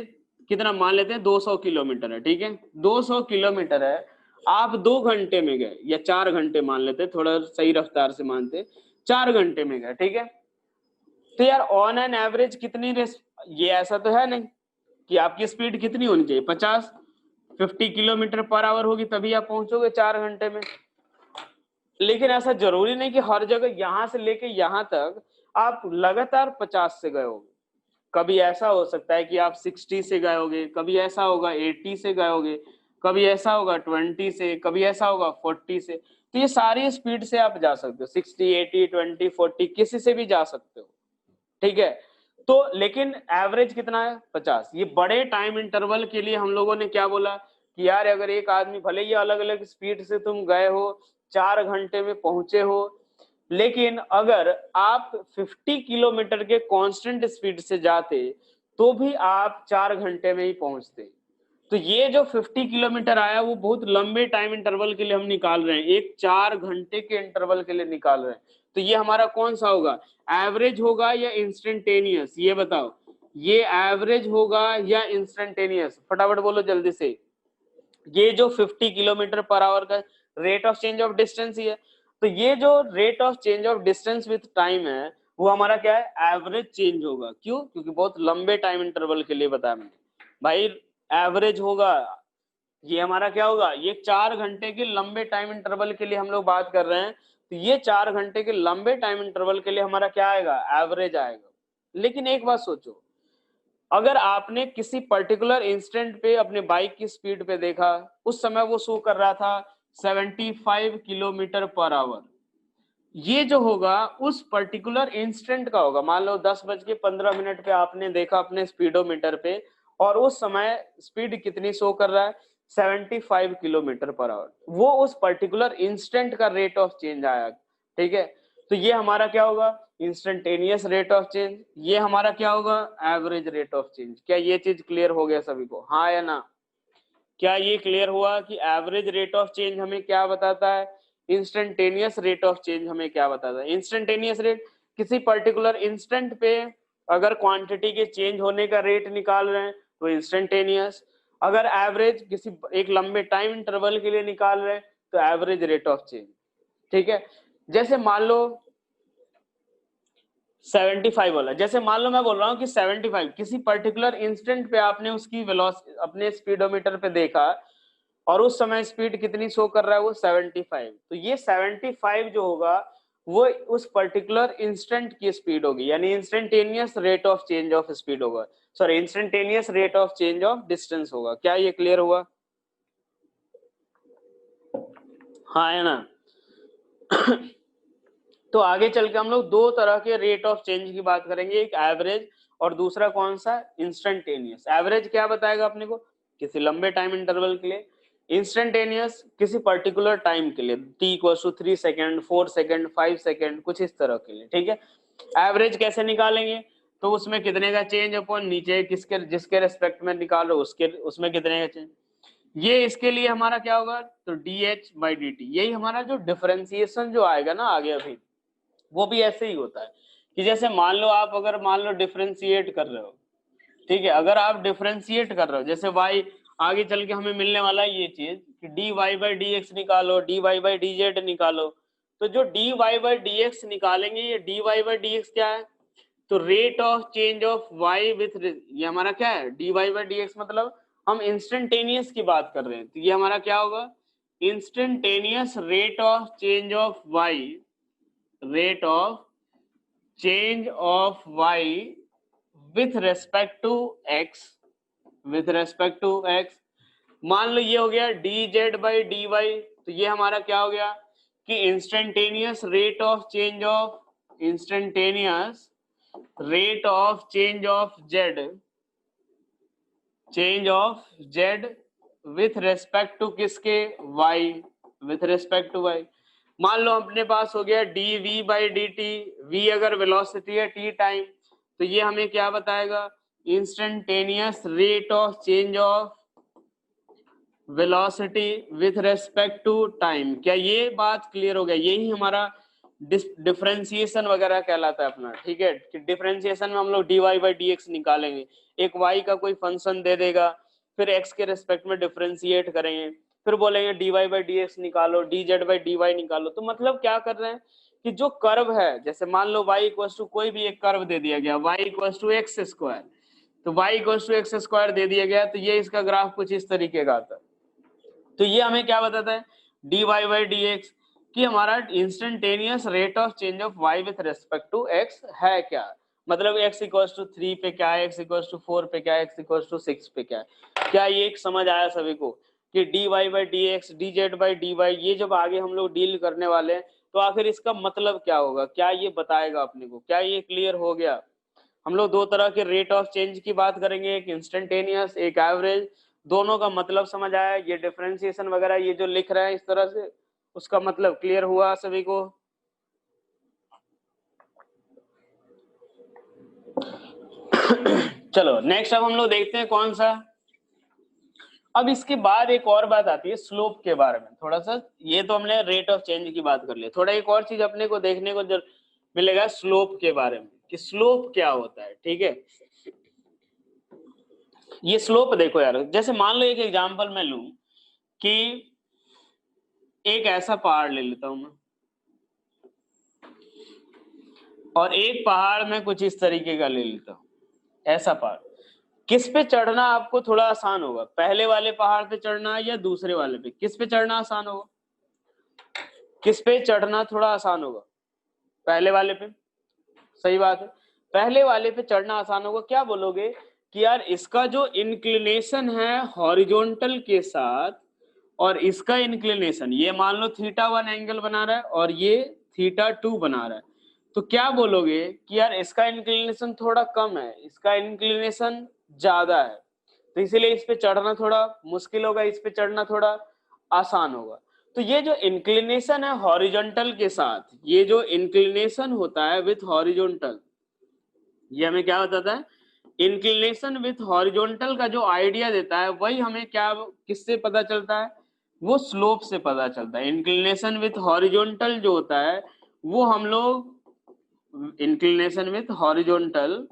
कितना मान लेते हैं, 200 किलोमीटर है, ठीक है, 200 किलोमीटर है, आप 2 घंटे में गए, या 4 घंटे मान लेते, थोड़ा सही रफ्तार से मानते, 4 घंटे में गए, ठीक है। तो यार ऑन एन एवरेज कितनी रेस, ये ऐसा तो है नहीं कि आपकी स्पीड कितनी होनी चाहिए, 50 किलोमीटर पर आवर होगी तभी आप पहुंचोगे 4 घंटे में। लेकिन ऐसा जरूरी नहीं कि हर जगह यहां से लेके यहां तक आप लगातार 50 से गए होगे। कभी ऐसा हो सकता है कि आप 60 से गए होगे, कभी ऐसा होगा 80 से गए होगे, कभी ऐसा होगा 20 से, कभी ऐसा होगा 40 से। तो ये सारी स्पीड से आप जा सकते हो, 60, 80, 20, 40 किसी से भी जा सकते हो, ठीक है। तो लेकिन एवरेज कितना है 50। ये बड़े टाइम इंटरवल के लिए हम लोगों ने क्या बोला कि यार अगर एक आदमी भले ही अलग अलग स्पीड से तुम गए हो 4 घंटे में पहुंचे हो, लेकिन अगर आप 50 किलोमीटर के कांस्टेंट स्पीड से जाते तो भी आप 4 घंटे में ही पहुंचते। तो ये जो 50 किलोमीटर आया वो बहुत लंबे टाइम इंटरवल के लिए हम निकाल रहे हैं, एक 4 घंटे के इंटरवल के लिए निकाल रहे हैं। तो ये हमारा कौन सा होगा, एवरेज होगा या इंस्टेंटेनियस, ये बताओ, ये एवरेज होगा या इंस्टेंटेनियस, फटाफट बोलो जल्दी से। ये जो 50 किलोमीटर पर आवर का rate of change of distance ही है, तो ये जो rate of change of distance with time है वो हमारा क्या है, एवरेज चेंज होगा। क्यों, क्योंकि बहुत लंबे टाइम इंटरवल के लिए बताया मैंने भाई, एवरेज होगा। ये हमारा क्या होगा, ये 4 घंटे के लंबे टाइम इंटरवल के लिए हम लोग बात कर रहे हैं, तो ये 4 घंटे के लंबे टाइम इंटरवल के लिए हमारा क्या आएगा, एवरेज आएगा। लेकिन एक बात सोचो, अगर आपने किसी पर्टिकुलर इंस्टेंट पे अपने बाइक की स्पीड पे देखा, उस समय वो शो कर रहा था 75 किलोमीटर पर आवर, ये जो होगा उस पर्टिकुलर इंस्टेंट का होगा। मान लो 10:15 पे आपने देखा अपने स्पीडोमीटर पे, और उस समय स्पीड कितनी शो कर रहा है, 75 किलोमीटर पर आवर, वो उस पर्टिकुलर इंस्टेंट का रेट ऑफ चेंज आया। ठीक है, तो ये हमारा क्या होगा, इंस्टेंटेनियस रेट ऑफ चेंज। ये हमारा क्या होगा, एवरेज रेट ऑफ चेंज। क्या ये चीज क्लियर हो गया सभी को, हाँ या ना? क्या ये क्लियर हुआ कि एवरेज रेट ऑफ चेंज हमें क्या बताता है, इंस्टेंटेनियस रेट ऑफ चेंज हमें क्या बताता है? इंस्टेंटेनियस रेट किसी पर्टिकुलर इंस्टेंट पे अगर क्वांटिटी के चेंज होने का रेट निकाल रहे हैं तो इंस्टेंटेनियस, अगर एवरेज किसी एक लंबे टाइम इंटरवल के लिए निकाल रहे हैं तो एवरेज रेट ऑफ चेंज। ठीक है, जैसे मान लो 75 वाला, जैसे मान लो मैं बोल रहा हूँ कि 75 किसी पर्टिकुलर इंस्टेंट पे आपने उसकी वेलोसिटी अपने स्पीडोमीटर पे देखा, और उस समय स्पीड कितनी शो कर रहा है वो 75। तो ये 75 जो होगा वो उस पर्टिकुलर इंस्टेंट की स्पीड होगी, यानी instantaneous rate of change of speed होगा, sorry instantaneous rate of change of distance होगा। क्या ये क्लियर हुआ, हाँ है ना? तो आगे चल के हम लोग दो तरह के रेट ऑफ चेंज की बात करेंगे, एक एवरेज और दूसरा कौन सा, इंस्टेंटेनियस। एवरेज क्या बताएगा अपने को, किसी लंबे टाइम इंटरवल के लिए, इंस्टेंटेनियस किसी पर्टिकुलर टाइम के लिए, t = 3 सेकेंड 4 सेकेंड 5 सेकेंड कुछ इस तरह के लिए। ठीक है, एवरेज कैसे निकालेंगे, तो उसमें कितने का चेंज अपॉन नीचे किसके जिसके रेस्पेक्ट में निकालो उसके उसमें कितने का चेंज, ये इसके लिए हमारा क्या होगा, तो dh/dt। यही हमारा जो डिफरेंशिएशन जो आएगा ना आगे अभी, वो भी ऐसे ही होता है कि जैसे मान लो आप अगर मान लो डिफरेंशिएट कर रहे हो, ठीक है, अगर आप डिफरेंशिएट कर रहे हो, जैसे y आगे चल के हमें मिलने वाला है ये चीज कि dy/dx निकालो, dy/dz निकालो, तो जो dy/dx निकालेंगे, ये dy/dx क्या है, तो rate of change of y with, ये हमारा क्या है, dy/dx मतलब हम इंस्टेंटेनियस की बात कर रहे हैं, तो ये हमारा क्या होगा, instantaneous rate of change of y, rate of change of y with respect to x, with respect to x। मान लो ये हो गया dz/dy, तो ये हमारा क्या हो गया कि instantaneous rate of change of, instantaneous rate of change of z, change of z with respect to किसके, y, with respect to y। मान लो अपने पास हो गया dv/dt, v अगर वेलोसिटी है t टाइम, तो ये हमें क्या बताएगा, instantaneous rate of change of velocity with respect to time. क्या ये बात क्लियर हो गया, यही हमारा डिफरेंशिएशन वगैरह कहलाता है अपना। ठीक है, कि डिफरेंशिएशन में हम लोग dy/dx निकालेंगे, एक y का कोई फंक्शन दे देगा, फिर x के रेस्पेक्ट में डिफरेंशिएट करेंगे, फिर बोलेंगे dy/dx निकालो, dz/dy निकालो। तो मतलब क्या कर रहे हैं कि जो कर्व है, जैसे मान लो y = कोई भी एक कर्व दे दिया गया, y = x², तो y = x² दे दिया गया, तो ये इसका ग्राफ कुछ इस तरीके का आता है। तो ये हमें क्या बताता है, dy/dx कि हमारा instantaneous rate of change of y with respect to x है क्या, मतलब x = 3 पे क्या है, x = 4 पे क्या है, x = 6 पे क्या है। क्या ये एक समझ आया सभी को कि dy/dx, dz/dy ये जब आगे हम लोग डील करने वाले हैं तो आखिर इसका मतलब क्या होगा, क्या ये बताएगा अपने को, क्या ये क्लियर हो गया? हम लोग दो तरह के रेट ऑफ चेंज की बात करेंगे, एक इंस्टेंटेनियस, एक एवरेज। दोनों का मतलब समझ आया? ये डिफरेंशिएशन वगैरह ये जो लिख रहे हैं इस तरह से, उसका मतलब क्लियर हुआ सभी को? चलो नेक्स्ट अब हम लोग देखते हैं कौन सा। अब इसके बाद एक और बात आती है स्लोप के बारे में थोड़ा सा। ये तो हमने रेट ऑफ चेंज की बात कर ली, थोड़ा एक और चीज अपने को देखने को जो मिलेगा स्लोप के बारे में, कि स्लोप क्या होता है। ठीक है, ये स्लोप देखो यार, जैसे मान लो एक एग्जांपल मैं लूं कि एक ऐसा पहाड़ ले लेता हूं मैं, और एक पहाड़ में कुछ इस तरीके का ले लेता हूं, ऐसा पहाड़। किस पे चढ़ना आपको थोड़ा आसान होगा, पहले वाले पहाड़ पे चढ़ना या दूसरे वाले पे? किस पे चढ़ना आसान होगा? किस पे चढ़ना थोड़ा आसान होगा? पहले वाले पे। सही बात है, पहले वाले पे चढ़ना आसान होगा। क्या बोलोगे कि यार इसका जो इंक्लिनेशन है हॉरिजॉन्टल के साथ, और इसका इंक्लिनेशन ये मान लो θ1 एंगल बना रहा है और ये θ2 बना रहा है, तो क्या बोलोगे कि यार इसका इंक्लिनेशन थोड़ा कम है, इसका इंक्लिनेशन ज्यादा है, तो इसीलिए इस पे चढ़ना थोड़ा मुश्किल होगा, इस पे चढ़ना थोड़ा आसान होगा। तो ये जो इंक्लिनेशन है हॉरिजॉन्टल के साथ, ये जो इंक्लिनेशन होता है विथ हॉरिजॉन्टल, ये हमें क्या बताता है? इंक्लिनेशन विथ हॉरिजॉन्टल का जो आइडिया देता है, वही हमें क्या किससे पता चलता है? वो स्लोप से पता चलता है। इंक्लिनेशन विथ हॉरिजॉन्टल जो होता है वो हम लोग, इंक्लिनेशन विथ हॉरिजॉन्टल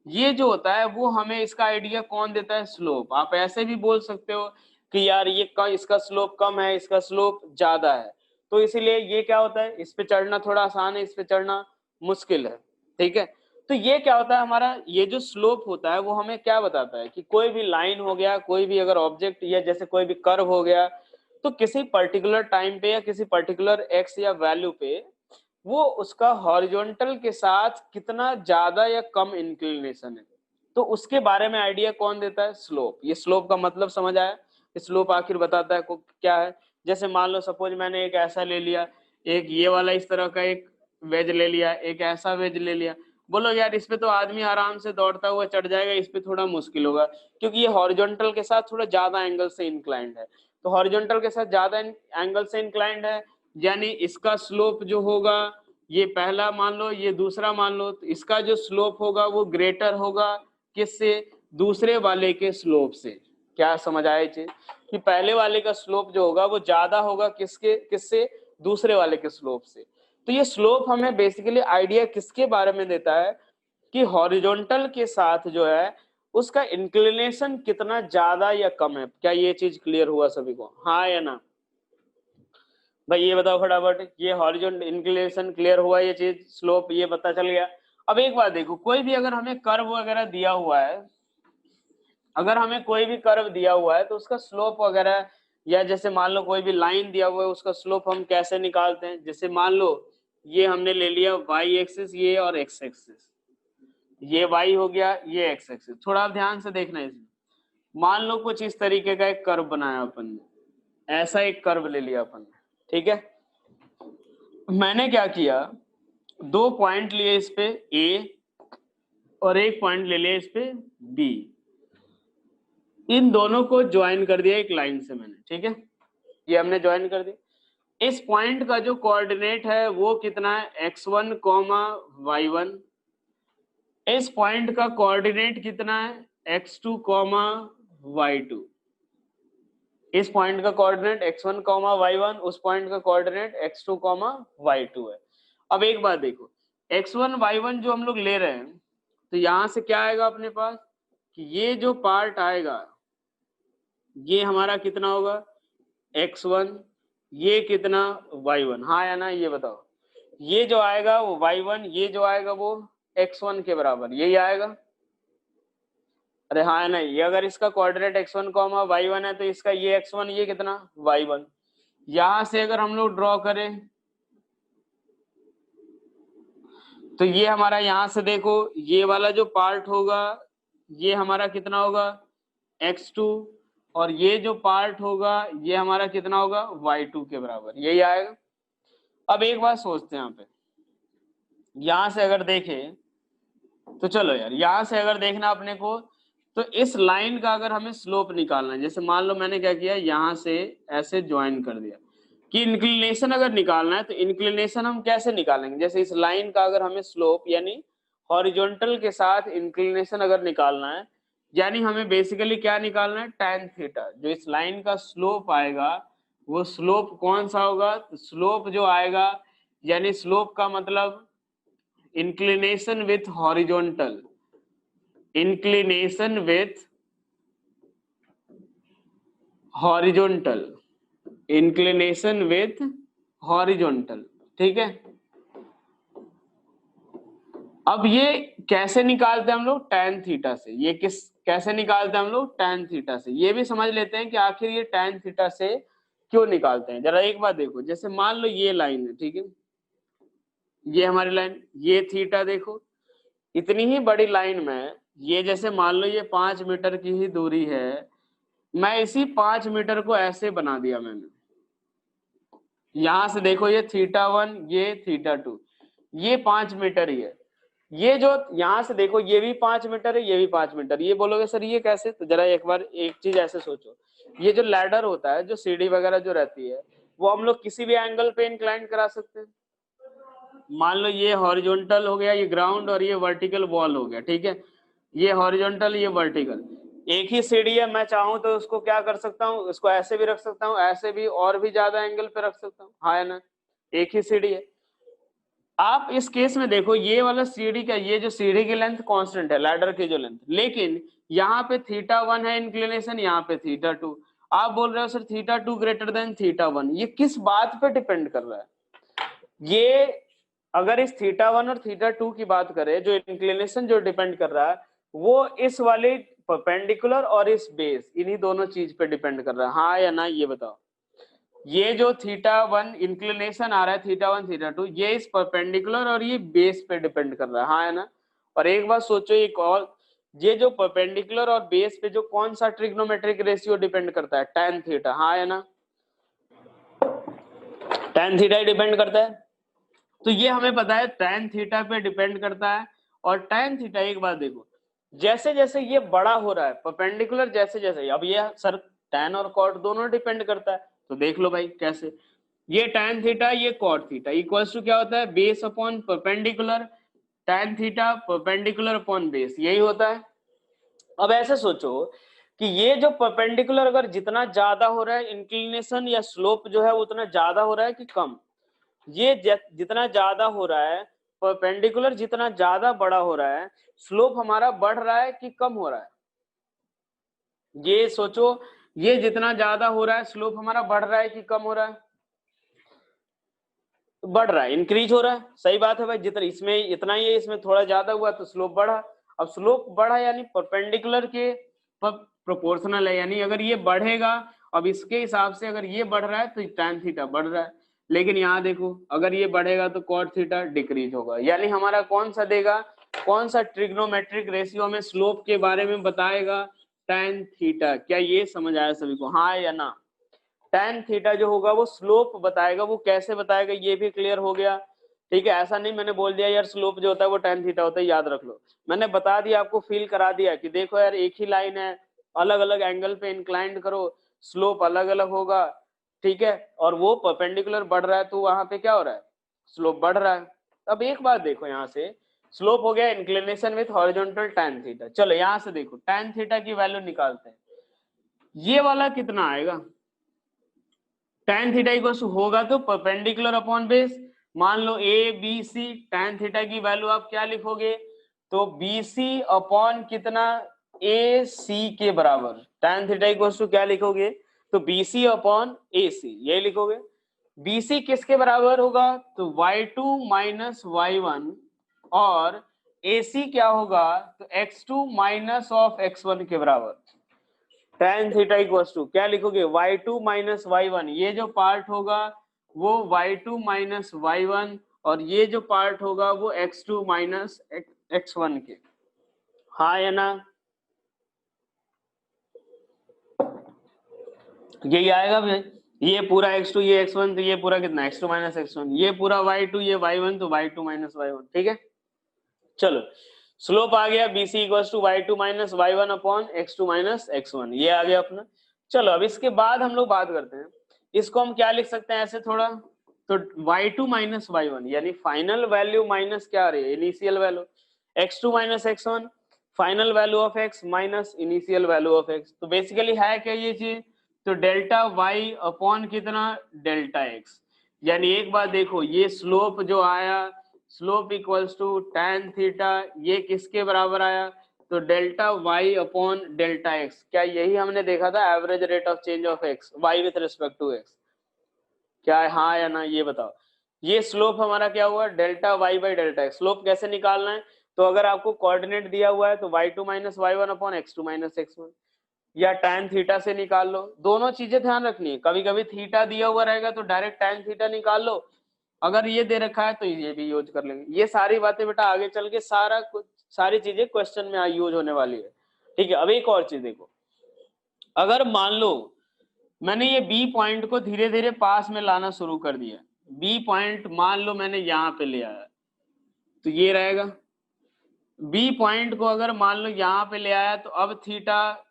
ये जो होता है वो हमें इसका आइडिया कौन देता है? स्लोप। आप ऐसे भी बोल सकते हो कि यार ये इसका स्लोप कम है, इसका स्लोप ज्यादा है, तो इसीलिए ये क्या होता है, इस पे चढ़ना थोड़ा आसान है, इस पे चढ़ना मुश्किल है। ठीक है, तो ये क्या होता है हमारा, ये जो स्लोप होता है वो हमें क्या बताता है कि कोई भी लाइन हो गया, कोई भी अगर ऑब्जेक्ट या जैसे कोई भी कर्व हो गया, तो किसी पर्टिकुलर टाइम पे या किसी पर्टिकुलर एक्स या वैल्यू पे वो उसका हॉरिजॉन्टल के साथ कितना ज्यादा या कम इंक्लिनेशन है, तो उसके बारे में आइडिया कौन देता है? स्लोप। ये स्लोप का मतलब समझ आया? स्लोप आखिर बताता है को क्या है? जैसे मान लो सपोज मैंने एक ऐसा ले लिया, एक ये वाला इस तरह का एक वेज ले लिया, एक ऐसा वेज ले लिया, बोलो यार इस पे तो आदमी आराम से दौड़ता हुआ चढ़ जाएगा, इस पे थोड़ा मुश्किल होगा क्योंकि ये हॉरिजॉन्टल के साथ थोड़ा ज्यादा एंगल से इंक्लाइंड है। तो हॉरिजॉन्टल के साथ ज्यादा एंगल से इंक्लाइंड है, यानी इसका स्लोप जो होगा, ये पहला मान लो ये दूसरा मान लो, तो इसका जो स्लोप होगा वो ग्रेटर होगा किससे? दूसरे वाले के स्लोप से। क्या समझ आया चीज? कि पहले वाले का स्लोप जो होगा वो ज्यादा होगा किससे? दूसरे वाले के स्लोप से। तो ये स्लोप हमें बेसिकली आइडिया किसके बारे में देता है कि हॉरिजॉन्टल के साथ जो है उसका इंक्लिनेशन कितना ज्यादा या कम है। क्या ये चीज क्लियर हुआ सभी को? हाँ या ना? भाई ये बताओ फटाफट, ये हॉरिजॉन्टल इंक्लिनेशन क्लियर हुआ, ये चीज स्लोप ये पता चल गया। अब एक बात देखो, कोई भी अगर हमें कर्व वगैरह दिया हुआ है, अगर हमें कोई भी कर्व दिया हुआ है तो उसका स्लोप वगैरह, या जैसे मान लो कोई भी लाइन दिया हुआ है उसका स्लोप हम कैसे निकालते हैं? जैसे मान लो ये हमने ले लिया वाई एक्सिस ये और एक्स एक्सिस, ये वाई हो गया ये एक्स एक्सिस। थोड़ा आप ध्यान से देखना इसमें, मान लो कुछ इस तरीके का एक कर्व बनाया अपन ने, ऐसा एक कर्व ले लिया अपन ने। ठीक है, मैंने क्या किया, दो पॉइंट लिए इस पे ए और एक पॉइंट ले लिया इस पे बी, इन दोनों को ज्वाइन कर दिया एक लाइन से मैंने। ठीक है, ये हमने ज्वाइन कर दिया। इस पॉइंट का जो कोऑर्डिनेट है वो कितना है? x1 comma y1। इस पॉइंट का कोऑर्डिनेट कितना है? x2 comma y2। इस पॉइंट का कोऑर्डिनेट x1 कॉमा y1, उस पॉइंट का कोऑर्डिनेट x2 कॉमा y2 है। अब एक बात देखो, x1 y1 जो हम लोग ले रहे हैं, तो यहां से क्या आएगा अपने पास कि ये जो पार्ट आएगा ये हमारा कितना होगा? x1, ये कितना? y1। हाँ या ना ये बताओ? ये जो आएगा वो y1, ये जो आएगा वो x1 के बराबर, यही आएगा। अरे हाँ है ना, ये अगर इसका कोऑर्डिनेट x1 कॉमा y1 है तो इसका ये x1 ये कितना? y1। यहां से अगर हम लोग ड्रॉ करें तो ये हमारा, यहां से देखो ये वाला जो पार्ट होगा ये हमारा कितना होगा? x2, और ये जो पार्ट होगा ये हमारा कितना होगा? y2 के बराबर, यही आएगा। अब एक बात सोचते हैं यहाँ पे, यहां से अगर देखें तो चलो यार, यहां से अगर देखना अपने को, तो इस लाइन का अगर हमें स्लोप निकालना है, जैसे मान लो मैंने क्या किया, यहां से ऐसे ज्वाइन कर दिया कि इंक्लिनेशन अगर निकालना है, तो इंक्लिनेशन हम कैसे निकालेंगे, जैसे इस लाइन का अगर हमें स्लोप यानी हॉरिजॉन्टल के साथ इंक्लिनेशन अगर निकालना है, यानी हमें बेसिकली क्या निकालना है, tan थीटा। जो इस लाइन का स्लोप आएगा वो स्लोप कौन सा होगा, तो स्लोप जो आएगा, यानी स्लोप का मतलब inclination with horizontal, inclination with horizontal, inclination with horizontal, ठीक है। अब ये कैसे निकालते हैं हम लोग, tan थीटा से। ये किस कैसे निकालते हैं हम लोग, tan थीटा से। ये भी समझ लेते हैं कि आखिर ये tan थीटा से क्यों निकालते हैं। जरा एक बात देखो, जैसे मान लो ये लाइन है, ठीक है, ये हमारी लाइन, ये थीटा देखो, इतनी ही बड़ी लाइन में ये, जैसे मान लो ये 5 मीटर की ही दूरी है, मैं इसी 5 मीटर को ऐसे बना दिया मैंने। यहां से देखो ये θ1, ये θ2, ये 5 मीटर ही है। ये जो यहां से देखो ये भी 5 मीटर है, ये भी 5 मीटर। ये बोलोगे सर ये कैसे, तो जरा एक बार एक चीज ऐसे सोचो, ये जो लैडर होता है, जो सीढ़ी वगैरह जो रहती है, वो हम लोग किसी भी एंगल पे इंक्लाइन करा सकते हैं। मान लो ये हॉरिजॉन्टल हो गया, ये ग्राउंड, और ये वर्टिकल वॉल हो गया, ठीक है। ये हॉरिजॉन्टल, ये वर्टिकल, एक ही सीढ़ी है, मैं चाहूं तो उसको क्या कर सकता हूँ, इसको ऐसे भी रख सकता हूँ, ऐसे भी, और भी ज्यादा एंगल पे रख सकता हूँ, हाँ या ना, एक ही सीढ़ी है। आप इस केस में देखो, ये वाला सीढ़ी का, ये जो सीढ़ी की लेंथ कांस्टेंट है, लैडर की जो लेंथ, लेकिन यहाँ पे θ1 है इंक्लिनेशन, यहाँ पे θ2। आप बोल रहे हो सर θ2 ग्रेटर देन θ1, ये किस बात पे डिपेंड कर रहा है? ये अगर इस θ1 और θ2 की बात करें, जो इंक्लिनेशन जो डिपेंड कर रहा है, वो इस वाले परपेंडिकुलर और इस बेस, इन्हीं दोनों चीज पे डिपेंड कर रहा है, हाँ या ना, ये बताओ। ये जो θ1 इंक्लिनेशन आ रहा है, θ1 θ2, ये इस परपेंडिकुलर और ये बेस पे डिपेंड कर रहा है, हाँ है ना। और एक बात सोचो, एक और, ये जो परपेंडिकुलर और बेस पे जो कौन सा ट्रिग्नोमेट्रिक रेशियो डिपेंड करता है, tan थीटा, हाँ है ना, tan थीटा ही डिपेंड करता है। तो ये हमें पता है tan थीटा पे डिपेंड करता है। और tan थीटा, एक बात देखो, जैसे जैसे ये बड़ा हो रहा है परपेंडिकुलर, जैसे जैसे, अब ये सर tan और cot दोनों डिपेंड करता है, तो देख लो भाई कैसे, ये tan थीटा, ये cot थीटा इक्वल्स टू क्या होता है, base upon perpendicular, tan theta perpendicular upon base, यही होता है। अब ऐसे सोचो कि ये जो परपेंडिकुलर अगर जितना ज्यादा हो रहा है, इंक्लिनेशन या स्लोप जो है वो उतना ज्यादा हो रहा है कि कम, ये जितना ज्यादा हो रहा है, परपेंडिकुलर जितना ज्यादा बड़ा हो रहा है, स्लोप हमारा बढ़ रहा है कि कम हो रहा है, ये सोचो। ये जितना ज्यादा हो रहा है, स्लोप हमारा बढ़ रहा है कि कम हो रहा है, बढ़ रहा है, इंक्रीज हो रहा है, सही बात है भाई। जितना इसमें इतना ही है, इसमें थोड़ा ज्यादा हुआ तो स्लोप बढ़ा। अब स्लोप बढ़ा यानी परपेंडिकुलर के प्रोपोर्शनल है, यानी अगर ये बढ़ेगा, अब इसके हिसाब से अगर ये बढ़ रहा है तो tan थीटा बढ़ रहा है, लेकिन यहाँ देखो अगर ये बढ़ेगा तो cot थीटा डिक्रीज होगा। यानी हमारा कौन सा देगा, कौन सा ट्रिग्नोमेट्रिक रेशियो हमें स्लोप के बारे में बताएगा, tan थीटा। क्या ये समझ आया सभी को, हाँ या ना? tan थीटा जो होगा वो स्लोप बताएगा, वो कैसे बताएगा ये भी क्लियर हो गया, ठीक है। ऐसा नहीं मैंने बोल दिया यार स्लोप जो होता है वो tan थीटा होता है, याद रख लो, मैंने बता दिया आपको, फील करा दिया कि देखो यार एक ही लाइन है, अलग अलग एंगल पे इंक्लाइंड करो, स्लोप अलग अलग होगा, ठीक है। और वो परपेंडिकुलर बढ़ रहा है तो वहां पे क्या हो रहा है, स्लोप बढ़ रहा है। अब एक बात देखो, यहाँ से स्लोप हो गया inclination with horizontal tan theta. चलो यहाँ से देखो tan थीटा की वैल्यू निकालते हैं, ये वाला कितना आएगा, tan थीटा इक्वल होगा तो परपेंडिकुलर अपॉन बेस, मान लो A B C, tan theta की वैल्यू आप क्या लिखोगे, तो बी सी अपॉन कितना, ए सी के बराबर, tan थीटा इक्वल टू क्या लिखोगे, तो बी सी अपॉन ए सी, ये लिखोगे। बी सी किसके बराबर होगा, तो y2 माइनस y1, और ए सी क्या होगा, तो x2 माइनस ऑफ x1 के बराबर। tan थीटा इक्वल्स टू क्या लिखोगे, y2 माइनस y1, ये जो पार्ट होगा वो y2 माइनस y1, और ये जो पार्ट होगा वो x2 माइनस x1 के, हाँ या ना? यही आएगा भाई, ये पूरा x2 ये x1, तो ये पूरा कितना x2 माइनस x1, ये पूरा y2 ये y1, तो y2 माइनस y1, ठीक है। चलो स्लोप आ गया BC equals to y2 minus y1 upon x2 minus x1, ये आ गया अपना। चलो अब इसके बाद हम लोग बात करते हैं, इसको हम क्या लिख सकते हैं ऐसे थोड़ा, तो y2 माइनस y1 यानी फाइनल वैल्यू माइनस क्या आ रही है, initial value, x2 minus x1 final value of x minus initial value of x। तो बेसिकली है क्या ये चीज, तो डेल्टा y अपॉन कितना, डेल्टा x। यानी एक बात देखो, ये स्लोप जो आया, slope equals to tan theta, ये किसके बराबर आया, तो delta y upon delta x। क्या यही हमने देखा था average rate of change of x y with respect to x, क्या है हाँ या ना ये बताओ। ये स्लोप हमारा क्या हुआ, delta y by delta x। Slope कैसे निकालना है, तो अगर आपको कोऑर्डिनेट दिया हुआ है तो y2 minus y1 upon x2 minus x1, या tan थीटा से निकाल लो। दोनों चीजें ध्यान रखनी है, कभी कभी थीटा दिया हुआ रहेगा तो डायरेक्ट tan थीटा निकाल लो, अगर ये दे रखा है तो ये भी यूज कर लेंगे। ये सारी बातें बेटा आगे चल के सारा कुछ सारी चीजें क्वेश्चन में यूज होने वाली है, ठीक है। अब एक और चीज देखो, अगर मान लो मैंने ये बी पॉइंट को धीरे धीरे पास में लाना शुरू कर दिया, बी पॉइंट मान लो मैंने यहाँ पे ले आया, तो ये रहेगा बी पॉइंट को, अगर मान लो यहाँ पे ले आया तो अब थीटा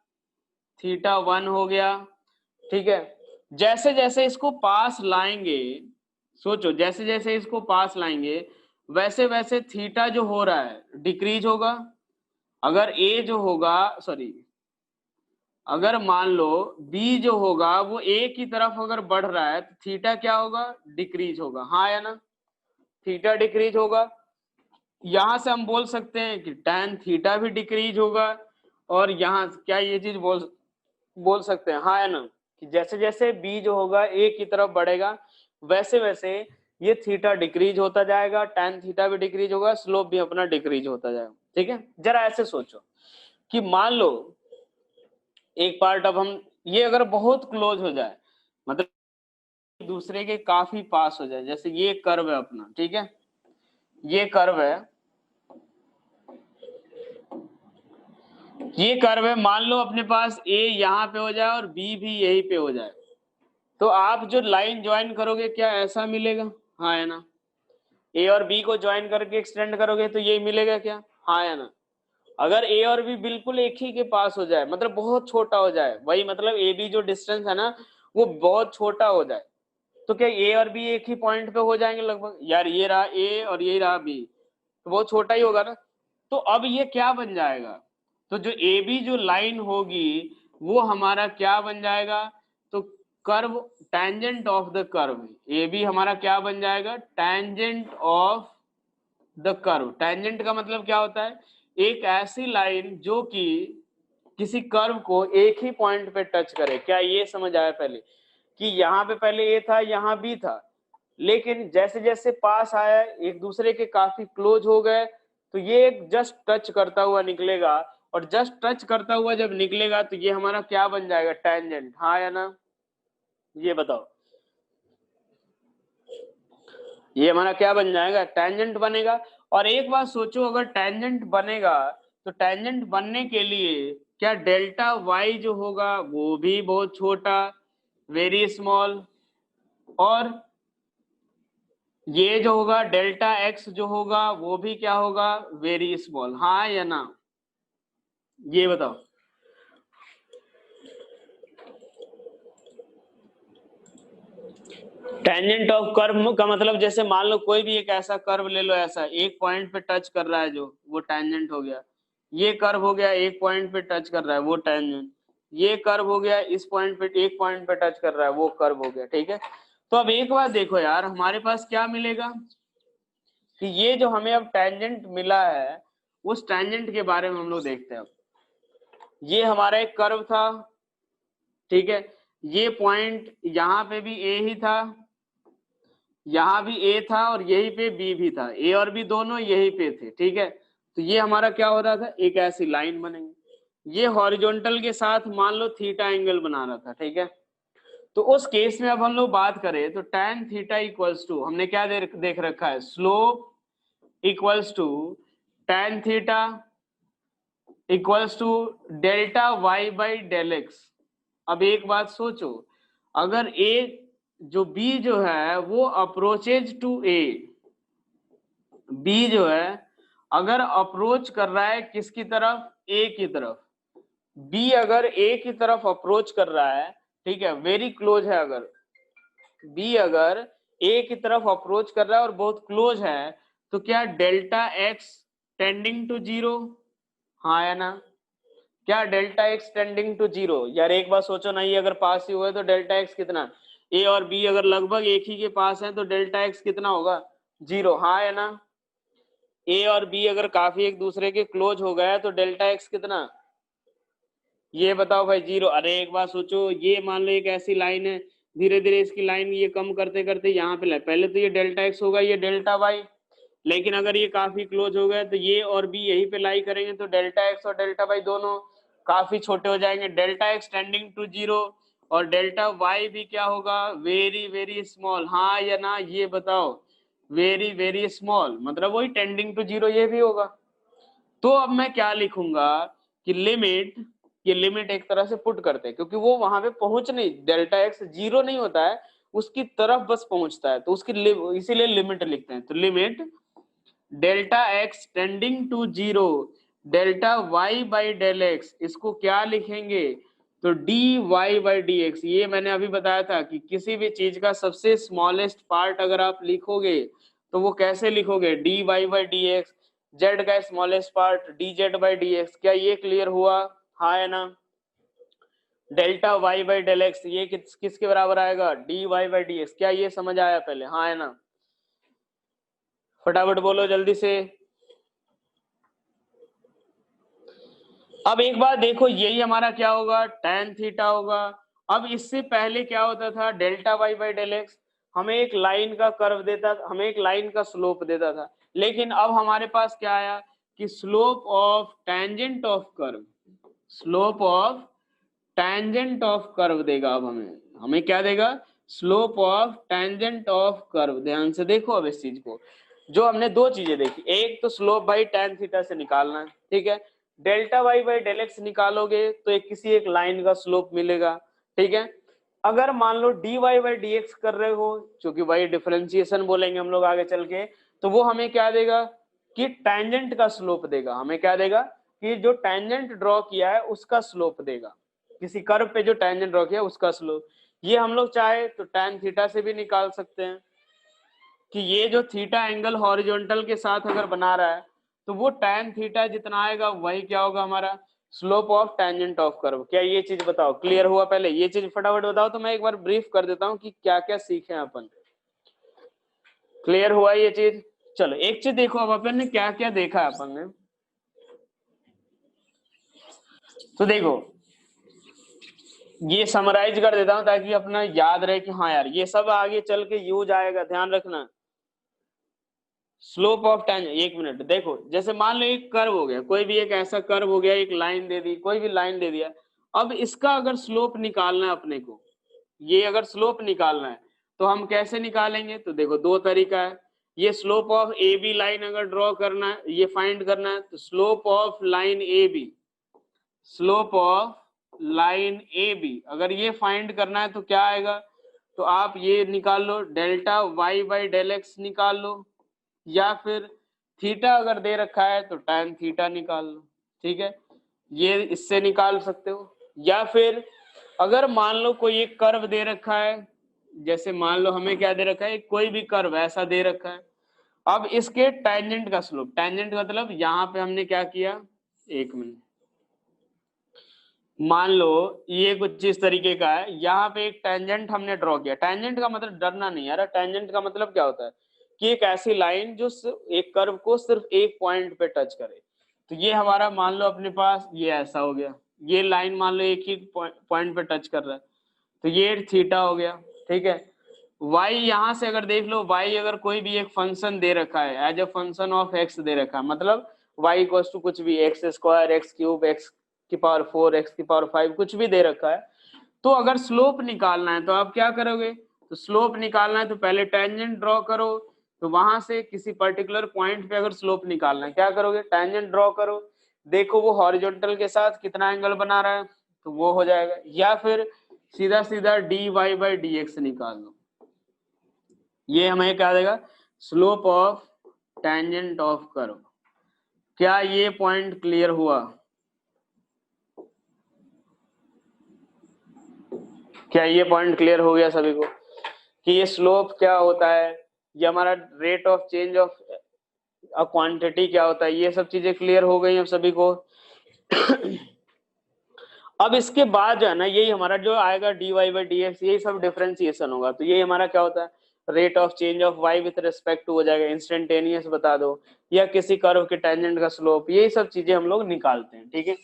थीटा 1 हो गया, ठीक है। जैसे जैसे इसको पास लाएंगे, सोचो जैसे जैसे इसको पास लाएंगे वैसे वैसे थीटा जो हो रहा है डिक्रीज होगा। अगर ए जो होगा, सॉरी, अगर मान लो बी जो होगा वो ए की तरफ अगर बढ़ रहा है तो थीटा क्या होगा, डिक्रीज होगा, हाँ या ना, थीटा डिक्रीज होगा। यहां से हम बोल सकते हैं कि tan थीटा भी डिक्रीज होगा, और यहाँ क्या ये चीज बोल सकते हैं हाँ या ना, कि जैसे जैसे बी जो होगा ए की तरफ बढ़ेगा वैसे वैसे ये थीटा डिक्रीज होता जाएगा, tan थीटा भी डिक्रीज होगा, स्लोप भी अपना डिक्रीज होता जाएगा, ठीक है। जरा ऐसे सोचो कि मान लो एक पार्ट, अब हम ये अगर बहुत क्लोज हो जाए, मतलब दूसरे के काफी पास हो जाए, जैसे ये कर्व है अपना, ठीक है, ये कर्व है, ये कर्व है, मान लो अपने पास ए यहाँ पे हो जाए और बी भी यहीं पे हो जाए, तो आप जो लाइन ज्वाइन करोगे क्या ऐसा मिलेगा, हाँ है ना। ए और बी को ज्वाइन करके एक्सटेंड करोगे तो ये मिलेगा क्या, हाँ है ना। अगर ए और बी बिल्कुल एक ही के पास हो जाए, मतलब बहुत छोटा हो जाए, वही मतलब ए बी जो डिस्टेंस है ना वो बहुत छोटा हो जाए, तो क्या ए और बी एक ही पॉइंट पे हो जाएंगे लगभग, यार ये रहा ए और ये रहा बी, तो बहुत छोटा ही होगा ना। तो अब ये क्या बन जाएगा, तो जो ए बी जो लाइन होगी वो हमारा क्या बन जाएगा, तो curve tangent of the curve, A B हमारा क्या बन जाएगा, tangent of the curve. Tangent का मतलब क्या होता है, एक ऐसी लाइन जो कि किसी कर्व को एक ही पॉइंट पे टच करे। क्या ये समझ आया पहले, कि यहाँ पे पहले ए था यहाँ बी था, लेकिन जैसे जैसे पास आया एक दूसरे के काफी क्लोज हो गए, तो ये जस्ट टच करता हुआ निकलेगा, और जस्ट टच करता हुआ जब निकलेगा तो ये हमारा क्या बन जाएगा, टेंजेंट, हाँ या ना, ये बताओ। ये हमारा क्या बन जाएगा, टेंजेंट बनेगा। और एक बात सोचो, अगर टेंजेंट बनेगा तो टेंजेंट बनने के लिए क्या डेल्टा वाई जो होगा वो भी बहुत छोटा, वेरी स्मॉल, और ये जो होगा डेल्टा एक्स जो होगा वो भी क्या होगा, वेरी स्मॉल, हाँ या ना, ये बताओ। टेंजेंट ऑफ कर्व का मतलब, जैसे मान लो कोई भी एक ऐसा कर्व ले लो, ऐसा एक पॉइंट पे टच कर रहा है जो, वो टेंजेंट हो गया। ये कर्व हो गया एक पॉइंट पे टच कर रहा है, वो टेंजेंट। ये कर्व हो गया इस पॉइंट पे एक पॉइंट पे टच कर रहा है, वो कर्व हो गया, ठीक है। तो अब एक बात देखो यार, हमारे पास क्या मिलेगा कि ये जो हमें अब टेंजेंट मिला है उस टेंजेंट के बारे में हम लोग देखते हैं। अब ये हमारा एक कर्व था, ठीक है, ये पॉइंट यहाँ पे भी ए ही था, यहाँ भी ए था, और यहीं पे बी भी था, ए और बी दोनों यहीं पे थे, ठीक है। तो ये हमारा क्या हो रहा था, एक ऐसी लाइन बनेगी, ये हॉरिजॉन्टल के साथ मान लो थीटा एंगल बना रहा था, ठीक है। तो उस केस में अब हम लोग बात करें तो tan थीटा इक्वल्स टू, हमने क्या देख रखा है, slope equals to tan theta equals to delta y by del x. अब एक बात सोचो, अगर ए जो बी जो है वो अप्रोचेज टू ए, बी जो है अगर अप्रोच कर रहा है किसकी तरफ, ए की तरफ, बी अगर ए की तरफ अप्रोच कर रहा है, ठीक है, वेरी क्लोज है, अगर बी अगर ए की तरफ अप्रोच कर रहा है और बहुत क्लोज है, तो क्या delta x tending to zero, हाँ या ना? क्या delta x tending to zero? यार एक बार सोचो ना, ये अगर पास ही हुए तो डेल्टा एक्स कितना, ए और बी अगर लगभग एक ही के पास है तो डेल्टा एक्स कितना होगा, जीरो, हाँ या ना? ए और बी अगर काफी एक दूसरे के क्लोज हो गया तो डेल्टा एक्स कितना, ये बताओ भाई, जीरो। अरे एक बार सोचो, ये मान लो एक ऐसी लाइन है, धीरे धीरे इसकी लाइन ये कम करते करते यहाँ पे पहले तो ये डेल्टा एक्स होगा, ये डेल्टा वाई, लेकिन अगर ये काफी क्लोज हो गए तो ये और बी यहीं पे लाई करेंगे तो डेल्टा एक्स और डेल्टा वाई दोनों काफी छोटे हो जाएंगे, delta x tending to zero, और डेल्टा वाई भी क्या होगा, वेरी वेरी स्मॉल, हाँ या ना, ये बताओ, वेरी वेरी स्मॉल, मतलब वही टेंडिंग टू जीरो ये भी होगा। तो अब मैं क्या लिखूंगा कि लिमिट, ये लिमिट एक तरह से पुट करते हैं क्योंकि वो वहां पे पहुंच नहीं, डेल्टा एक्स जीरो नहीं होता है, उसकी तरफ बस पहुंचता है, तो उसकी इसीलिए लिमिट लिखते हैं। तो limit delta x tending to zero delta y by del x, इसको क्या लिखेंगे, तो d y by d x. ये मैंने अभी बताया था कि किसी भी चीज का सबसे स्मॉलेस्ट पार्ट अगर आप लिखोगे तो वो कैसे लिखोगे, d y by d x, z का smallest part d z by d x. क्या ये क्लियर हुआ, हाँ है ना? Delta y by del x ये किसके बराबर आएगा, d y by d x. क्या ये समझ आया पहले, हाँ है ना? फटाफट बोलो जल्दी से। अब एक बार देखो, यही हमारा क्या होगा, tan थीटा होगा। अब इससे पहले क्या होता था, delta y by del x हमें एक लाइन का कर्व देता था, हमें एक लाइन का स्लोप देता था, लेकिन अब हमारे पास क्या आया कि slope of tangent of curve, slope of tangent of curve देगा। अब हमें हमें क्या देगा, slope of tangent of curve. ध्यान से देखो अब इस चीज को, जो हमने दो चीजें देखी, एक तो स्लोप बाई tan थीटा से निकालना है, ठीक है, delta y by del x निकालोगे तो एक किसी एक लाइन का स्लोप मिलेगा, ठीक है। अगर मान लो d y by d x कर रहे हो, क्योंकि वही डिफरेंशिएशन बोलेंगे हम लोग आगे चल के, तो वो हमें क्या देगा कि टेंजेंट का स्लोप देगा। हमें क्या देगा कि जो टेंजेंट ड्रॉ किया है उसका स्लोप देगा, किसी कर्व पे जो टेंजेंट ड्रॉ किया उसका स्लोप। ये हम लोग चाहे तो tan थीटा से भी निकाल सकते हैं कि ये जो थीटा एंगल हॉरिजॉन्टल के साथ अगर बना रहा है तो वो tan थीटा जितना आएगा वही क्या होगा हमारा slope of tangent of curve. क्या ये चीज बताओ क्लियर हुआ? पहले ये चीज फटाफट बताओ तो मैं एक बार ब्रीफ कर देता हूँ कि क्या क्या सीखे अपन। क्लियर हुआ ये चीज? चलो एक चीज देखो, अब अपन ने क्या क्या देखा है अपन ने, तो देखो ये समराइज कर देता हूं ताकि अपना याद रहे कि हाँ यार ये सब आगे चल के यूज आएगा, ध्यान रखना। स्लोप ऑफ टेंजेंट, एक मिनट देखो, जैसे मान लो एक कर्व हो गया, कोई भी एक ऐसा कर्व हो गया, एक लाइन दे दी, कोई भी लाइन दे दिया। अब इसका अगर स्लोप निकालना है अपने को, ये अगर स्लोप निकालना है तो हम कैसे निकालेंगे, तो देखो दो तरीका है। ये slope of A B line अगर ड्रॉ करना है, ये फाइंड करना है, तो slope of line A B, slope of line A B अगर ये फाइंड करना है तो क्या आएगा, तो आप ये निकाल लो, delta y by del x निकाल लो, या फिर थीटा अगर दे रखा है तो tan थीटा निकाल लो, ठीक है, ये इससे निकाल सकते हो। या फिर अगर मान लो कोई एक कर्व दे रखा है, जैसे मान लो हमें क्या दे रखा है, कोई भी कर्व ऐसा दे रखा है, अब इसके टेंजेंट का स्लोप, टेंजेंट मतलब यहाँ पे हमने क्या किया, एक मिनट, मान लो ये कुछ इस तरीके का है, यहाँ पे एक टेंजेंट हमने ड्रॉ किया। टेंजेंट का मतलब डरना नहीं यार, टेंजेंट का मतलब क्या होता है कि एक ऐसी लाइन जो एक कर्व को सिर्फ एक पॉइंट पे टच करे। तो ये हमारा मान लो अपने पास ये ऐसा हो गया, ये लाइन मान लो एक ही पॉइंट पे टच कर रहा है, तो ये थीटा हो गया, ठीक है। y यहाँ से अगर देख लो, y अगर कोई भी एक फंक्शन दे रखा है as a function of x दे रखा है, मतलब y इक्वल्स टू कुछ भी x square, x cube, x की पावर 4, एक्स की पावर 5, कुछ भी दे रखा है, तो अगर स्लोप निकालना है तो आप क्या करोगे, तो स्लोप निकालना है तो पहले टेंजेंट ड्रॉ करो, तो वहां से किसी पर्टिकुलर पॉइंट पे अगर स्लोप निकालना है क्या करोगे, टेंजेंट ड्रॉ करो, देखो वो हॉरिजॉन्टल के साथ कितना एंगल बना रहा है, तो वो हो जाएगा। या फिर सीधा सीधा d y by d x निकाल लो, ये हमें क्या देगा, slope of tangent of curve. क्या ये पॉइंट क्लियर हुआ? क्या ये पॉइंट क्लियर हो गया सभी को कि ये स्लोप क्या होता है, ये हमारा rate of change of a quantity क्या होता है, ये सब चीजें क्लियर हो गई हैं सभी को। अब इसके बाद जो है ना, यही हमारा जो आएगा dy बाई डी एक्स, यही सब डिफरेंशिएशन होगा। तो यही हमारा क्या होता है, rate of change of y with respect to हो जाएगा, इंस्टेंटेनियस बता दो, या किसी कर्व के टेंजेंट का स्लोप, यही सब चीजें हम लोग निकालते हैं। ठीक है,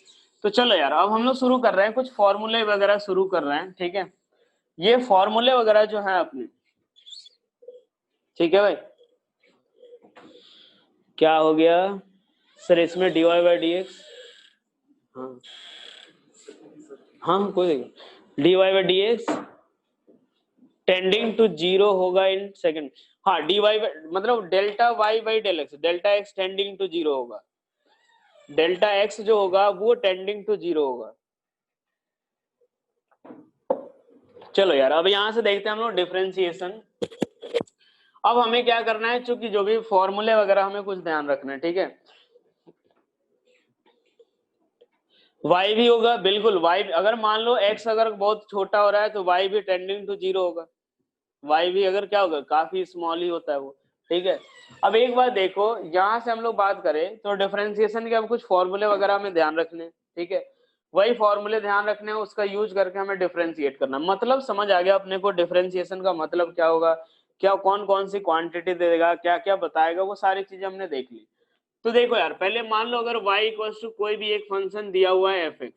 तो चलो यार अब हम लोग शुरू कर रहे हैं, कुछ फॉर्मूले वगैरह शुरू कर रहे हैं। ठीक है, ये फॉर्मूले वगैरह जो है अपने, ठीक है भाई, क्या हो गया सर इसमें dy बाई डी एक्स, हाँ हाँ कोई देखो, dy by d x tending to zero होगा इन सेकंड। हाँ dy मतलब डेल्टा y by del x, delta x tending to zero होगा, डेल्टा x जो होगा वो टेंडिंग टू जीरो होगा। चलो यार अब यहां से देखते हैं हम लोग डिफरेंशिएशन। अब हमें क्या करना है, चूंकि जो भी फॉर्मूले वगैरह हमें कुछ ध्यान रखना है। ठीक है, y भी होगा, बिल्कुल y, अगर मान लो x अगर बहुत छोटा हो रहा है तो y भी टेंडिंग टू जीरो होगा, y भी अगर क्या होगा काफी स्मॉल ही होता है वो। ठीक है, अब एक बार देखो यहां से हम लोग बात करें तो डिफरेंशिएशन के अब कुछ फॉर्मूले वगैरह हमें ध्यान रखने। ठीक है, वही फॉर्मूले ध्यान रखने हैं, उसका यूज करके हमें डिफरेंशिएट करना, मतलब समझ आ गया अपने को डिफरेंशिएशन का मतलब क्या होगा, क्या कौन कौन सी क्वांटिटी देगा, क्या क्या बताएगा, वो सारी चीजें हमने देख ली। तो देखो यार पहले मान लो अगर y इक्वल्स टू कोई भी एक फंक्शन दिया हुआ है fx,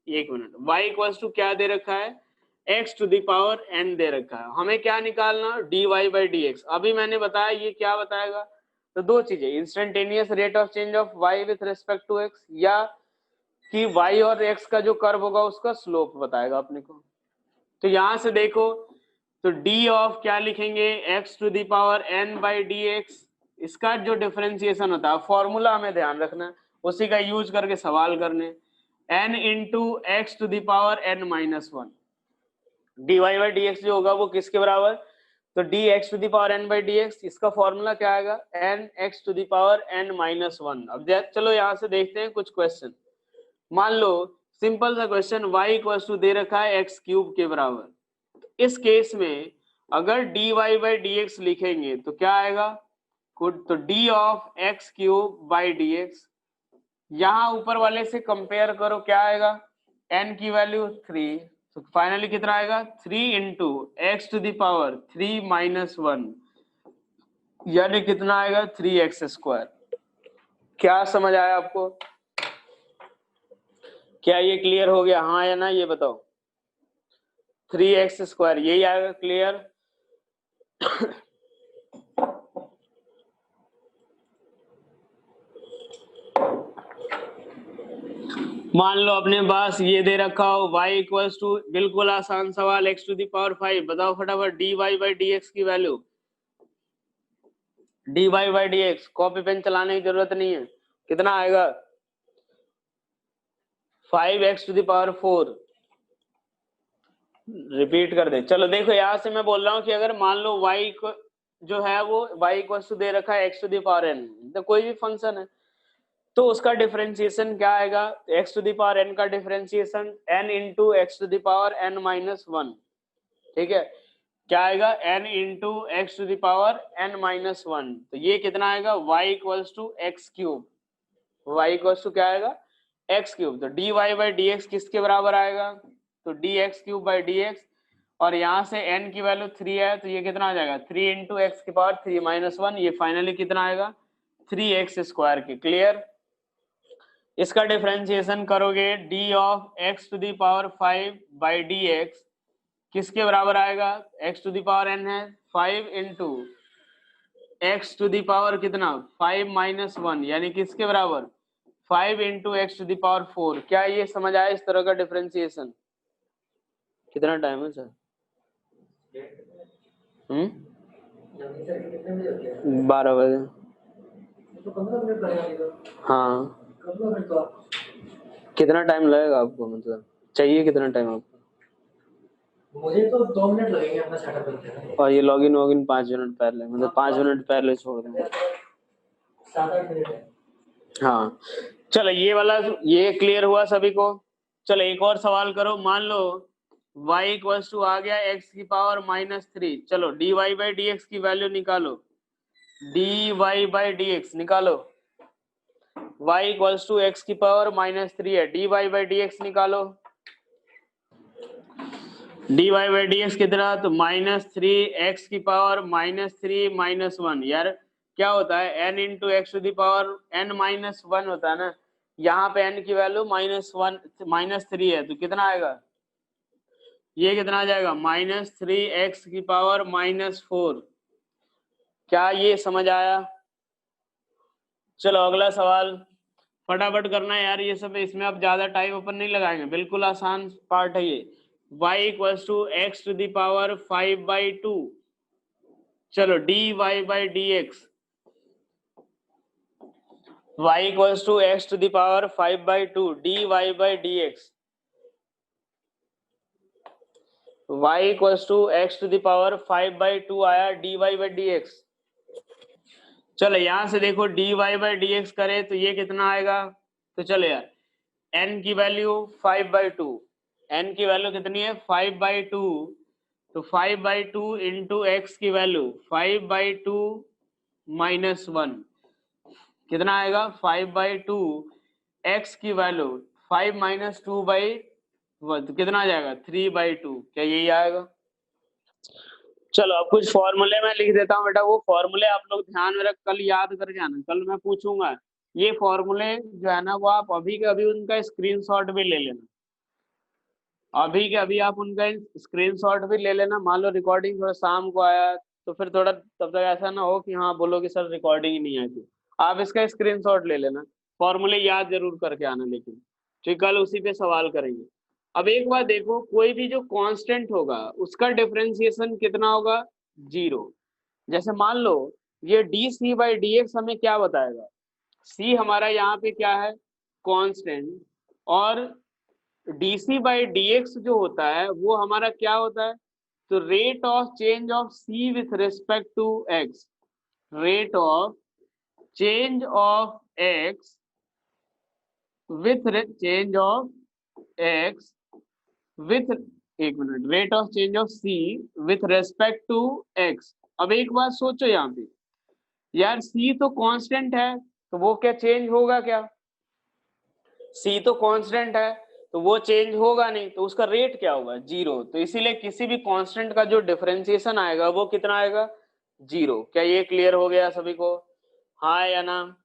एक मिनट, y इक्वल्स टू क्या दे रखा है, x to the power n दे रखा है, हमें क्या निकालना, dy बाई डी एक्स। अभी मैंने बताया ये क्या बताएगा, तो दो चीजें, instantaneous rate of change of y with respect to x, या कि y और x का जो कर्व होगा उसका स्लोप बताएगा अपने को। तो यहां से देखो, तो d ऑफ क्या लिखेंगे, x to the power n by d x, इसका जो डिफरेंशिएशन होता है फॉर्मूला हमें ध्यान रखना है, उसी का यूज करके सवाल करने, n into x to the power n minus one, dy by d x जो होगा वो किसके बराबर, तो d x to the power n by d x, इसका फॉर्मूला क्या आएगा, n x to the power n minus one. अब चलो यहाँ से देखते हैं कुछ क्वेश्चन। मान लो सिंपल सा क्वेश्चन, y इक्वल टू दे रखा है x क्यूब के बराबर, इस केस में अगर dy बाई डी एक्स लिखेंगे तो क्या आएगा, तो d of x cube by d x, यहां ऊपर वाले से कंपेयर करो क्या आएगा, n की वैल्यू 3, तो फाइनली कितना आएगा 3 into x to the power 3 minus one, यानी कितना आएगा 3x स्क्वायर। क्या समझ आया आपको, क्या ये क्लियर हो गया, हाँ या ना ये बताओ, 3x स्क्वायर यही आएगा, क्लियर। मान लो अपने पास ये दे रखा हो y इक्वल्स टू, बिल्कुल आसान सवाल, x टू दी पावर 5, बताओ फटाफट dy बाई डी एक्स की value, dy by d x, copy pen चलाने की जरूरत नहीं है, कितना आएगा 5x to the power 4, repeat कर दे। चलो देखो यहाँ से मैं बोल रहा हूँ कि अगर मान लो y को जो है वो y इक्वल्स टू दे रखा है x to the power n, तो कोई भी फंक्शन है तो उसका डिफरेंशिएशन क्या आएगा, x to the power n का differentiation n into x to the power n minus one. ठीक है, क्या आएगा n into x to the power n minus one, तो ये कितना आएगा y equals to x cube, y equals to क्या आएगा x क्यूब, तो dy बाई डी एक्स किसके बराबर आएगा, तो dx cube by d x, और यहाँ से n की वैल्यू 3 है तो ये कितना आ जाएगा 3 इंटू एक्स की पावर 3 माइनस वन, ये फाइनली कितना आएगा 3x स्क्वायर के, क्लियर। इसका डिफरेंशिएशन करोगे d of x to the power 5 by d x किसके बराबर आएगा, x to the power n है 5 into x to the power कितना 5 माइनस वन, यानी किसके बराबर 5 into x to the power 4। क्या ये समझ आया इस तरह का डिफरेंशिएशन, कितना टाइम है सर, 12 बजे, हाँ कितना टाइम लगेगा आपको, मतलब चाहिए कितना टाइम आपको, मुझे तो 2 मिनट लगेंगे अपना सेटअप करते हैं, और ये लॉगिन वॉगिन 5 मिनट पहले, मतलब 5 मिनट पहले छोड़ देंगे, 7-8 मिनट है। हाँ चलो ये वाला, ये क्लियर हुआ सभी को। चलो एक और सवाल करो। मान लो y इक्वल्स टू आ गया x की पावर -3। चलो dy बाई डी एक्स की वैल्यू निकालो। dy बाई डी एक्स निकालो। y इक्वल्स टू x की पावर -3 है, dy बाई डी एक्स निकालो। dy बाई डी एक्स कितना, तो -3 x की पावर -3 -1। यार क्या होता है, n into x to the power n-1 होता है ना। यहाँ पे n की वैल्यू -3 है, तो कितना आएगा, ये कितना आ जाएगा, -3x की पावर -4। क्या ये समझ आया? चलो अगला सवाल फटाफट करना है यार, ये सब इसमें अब ज्यादा टाइम अपन नहीं लगाएंगे, बिल्कुल आसान पार्ट है ये। y equals to x to the power 5/2। चलो dy by d x, y equals to x to the power 5/2 dy by d x. y equals to x to the power 5/2 आया dy by d x. चलो यहां से देखो dy by d x करे तो ये कितना आएगा, तो चलो यार n की वैल्यू 5/2, n की वैल्यू कितनी है 5/2, तो 5/2 इंटू एक्स की वैल्यू 5/2 -1 कितना आएगा, 5/2 x की वैल्यू 5 - 2/1 तो कितना आ जाएगा 3/2। क्या यही आएगा? चलो अब कुछ फॉर्मूले मैं लिख देता हूँ बेटा, वो फॉर्मूले आप लोग ध्यान में रख, कल याद करके आना, कल मैं पूछूंगा। ये फॉर्मूले जो है ना वो आप अभी के अभी उनका स्क्रीनशॉट भी ले लेना, अभी के अभी आप उनका स्क्रीनशॉट भी ले लेना। मान लो रिकॉर्डिंग थोड़ा शाम को आया तो फिर थोड़ा तब तक ऐसा ना हो कि हाँ बोलो कि सर रिकॉर्डिंग ही नहीं आई थी, आप इसका स्क्रीनशॉट ले लेना, फॉर्मूले याद जरूर करके आना। लेकिन ठीक, कल उसी पे सवाल करेंगे। अब एक बात देखो, कोई भी जो कांस्टेंट होगा उसका डिफरेंशिएशन कितना होगा, 0। जैसे मान लो ये d c by d x हमें क्या बताएगा, सी हमारा यहाँ पे क्या है, कांस्टेंट, और डीसी बाई डी एक्स जो होता है वो हमारा क्या होता है, तो rate of change of c with respect to x, rate of change of x with change of x with, एक मिनट, rate of change of c with respect to x. अब एक बात सोचो यहाँ पे, यार सी तो कांस्टेंट है तो वो क्या चेंज होगा क्या, सी तो कांस्टेंट है तो वो चेंज होगा नहीं, तो उसका रेट क्या होगा, 0। तो इसीलिए किसी भी कांस्टेंट का जो डिफरेंशिएशन आएगा वो कितना आएगा, 0। क्या ये क्लियर हो गया सभी को, हाँ या ना?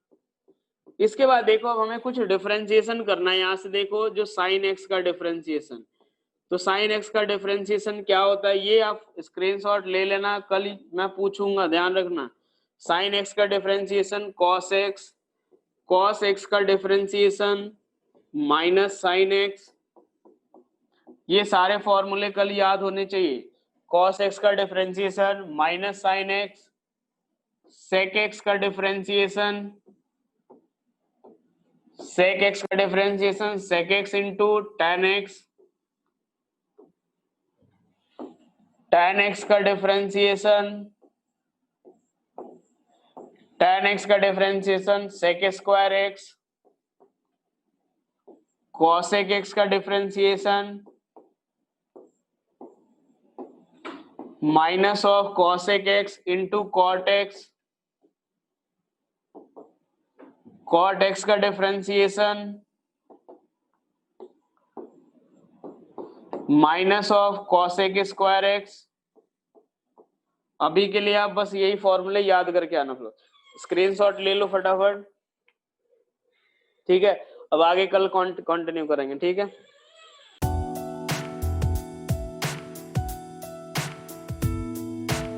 इसके बाद देखो अब हमें कुछ डिफरेंशिएशन करना है। यहाँ से देखो जो साइन एक्स का डिफरेंशिएशन, तो साइन एक्स का डिफरेंशिएशन क्या होता है ये आप स्क्रीनशॉट ले लेना, कल मैं पूछूंगा, ध्यान रखना। साइन एक्स का differentiation cos x, cos x का डिफरेंशिएशन माइनस साइन एक्स, ये सारे फॉर्मूले कल याद होने चाहिए। कॉस एक्स का differentiation minus sine x, sec x का डिफरेंशिएशन, सेक एक्स का differentiation sec x into tan x, tan x का डिफरेंशिएशन, टेन एक्स का differentiation sec square x, cosec x का differentiation minus of cosec x into cot x, cot x का differentiation minus of cosec square x. अभी के लिए आप बस यही फॉर्मूले याद करके आना, स्क्रीनशॉट ले लो फटाफट, ठीक है। अब आगे कल कंटिन्यू करेंगे, ठीक है।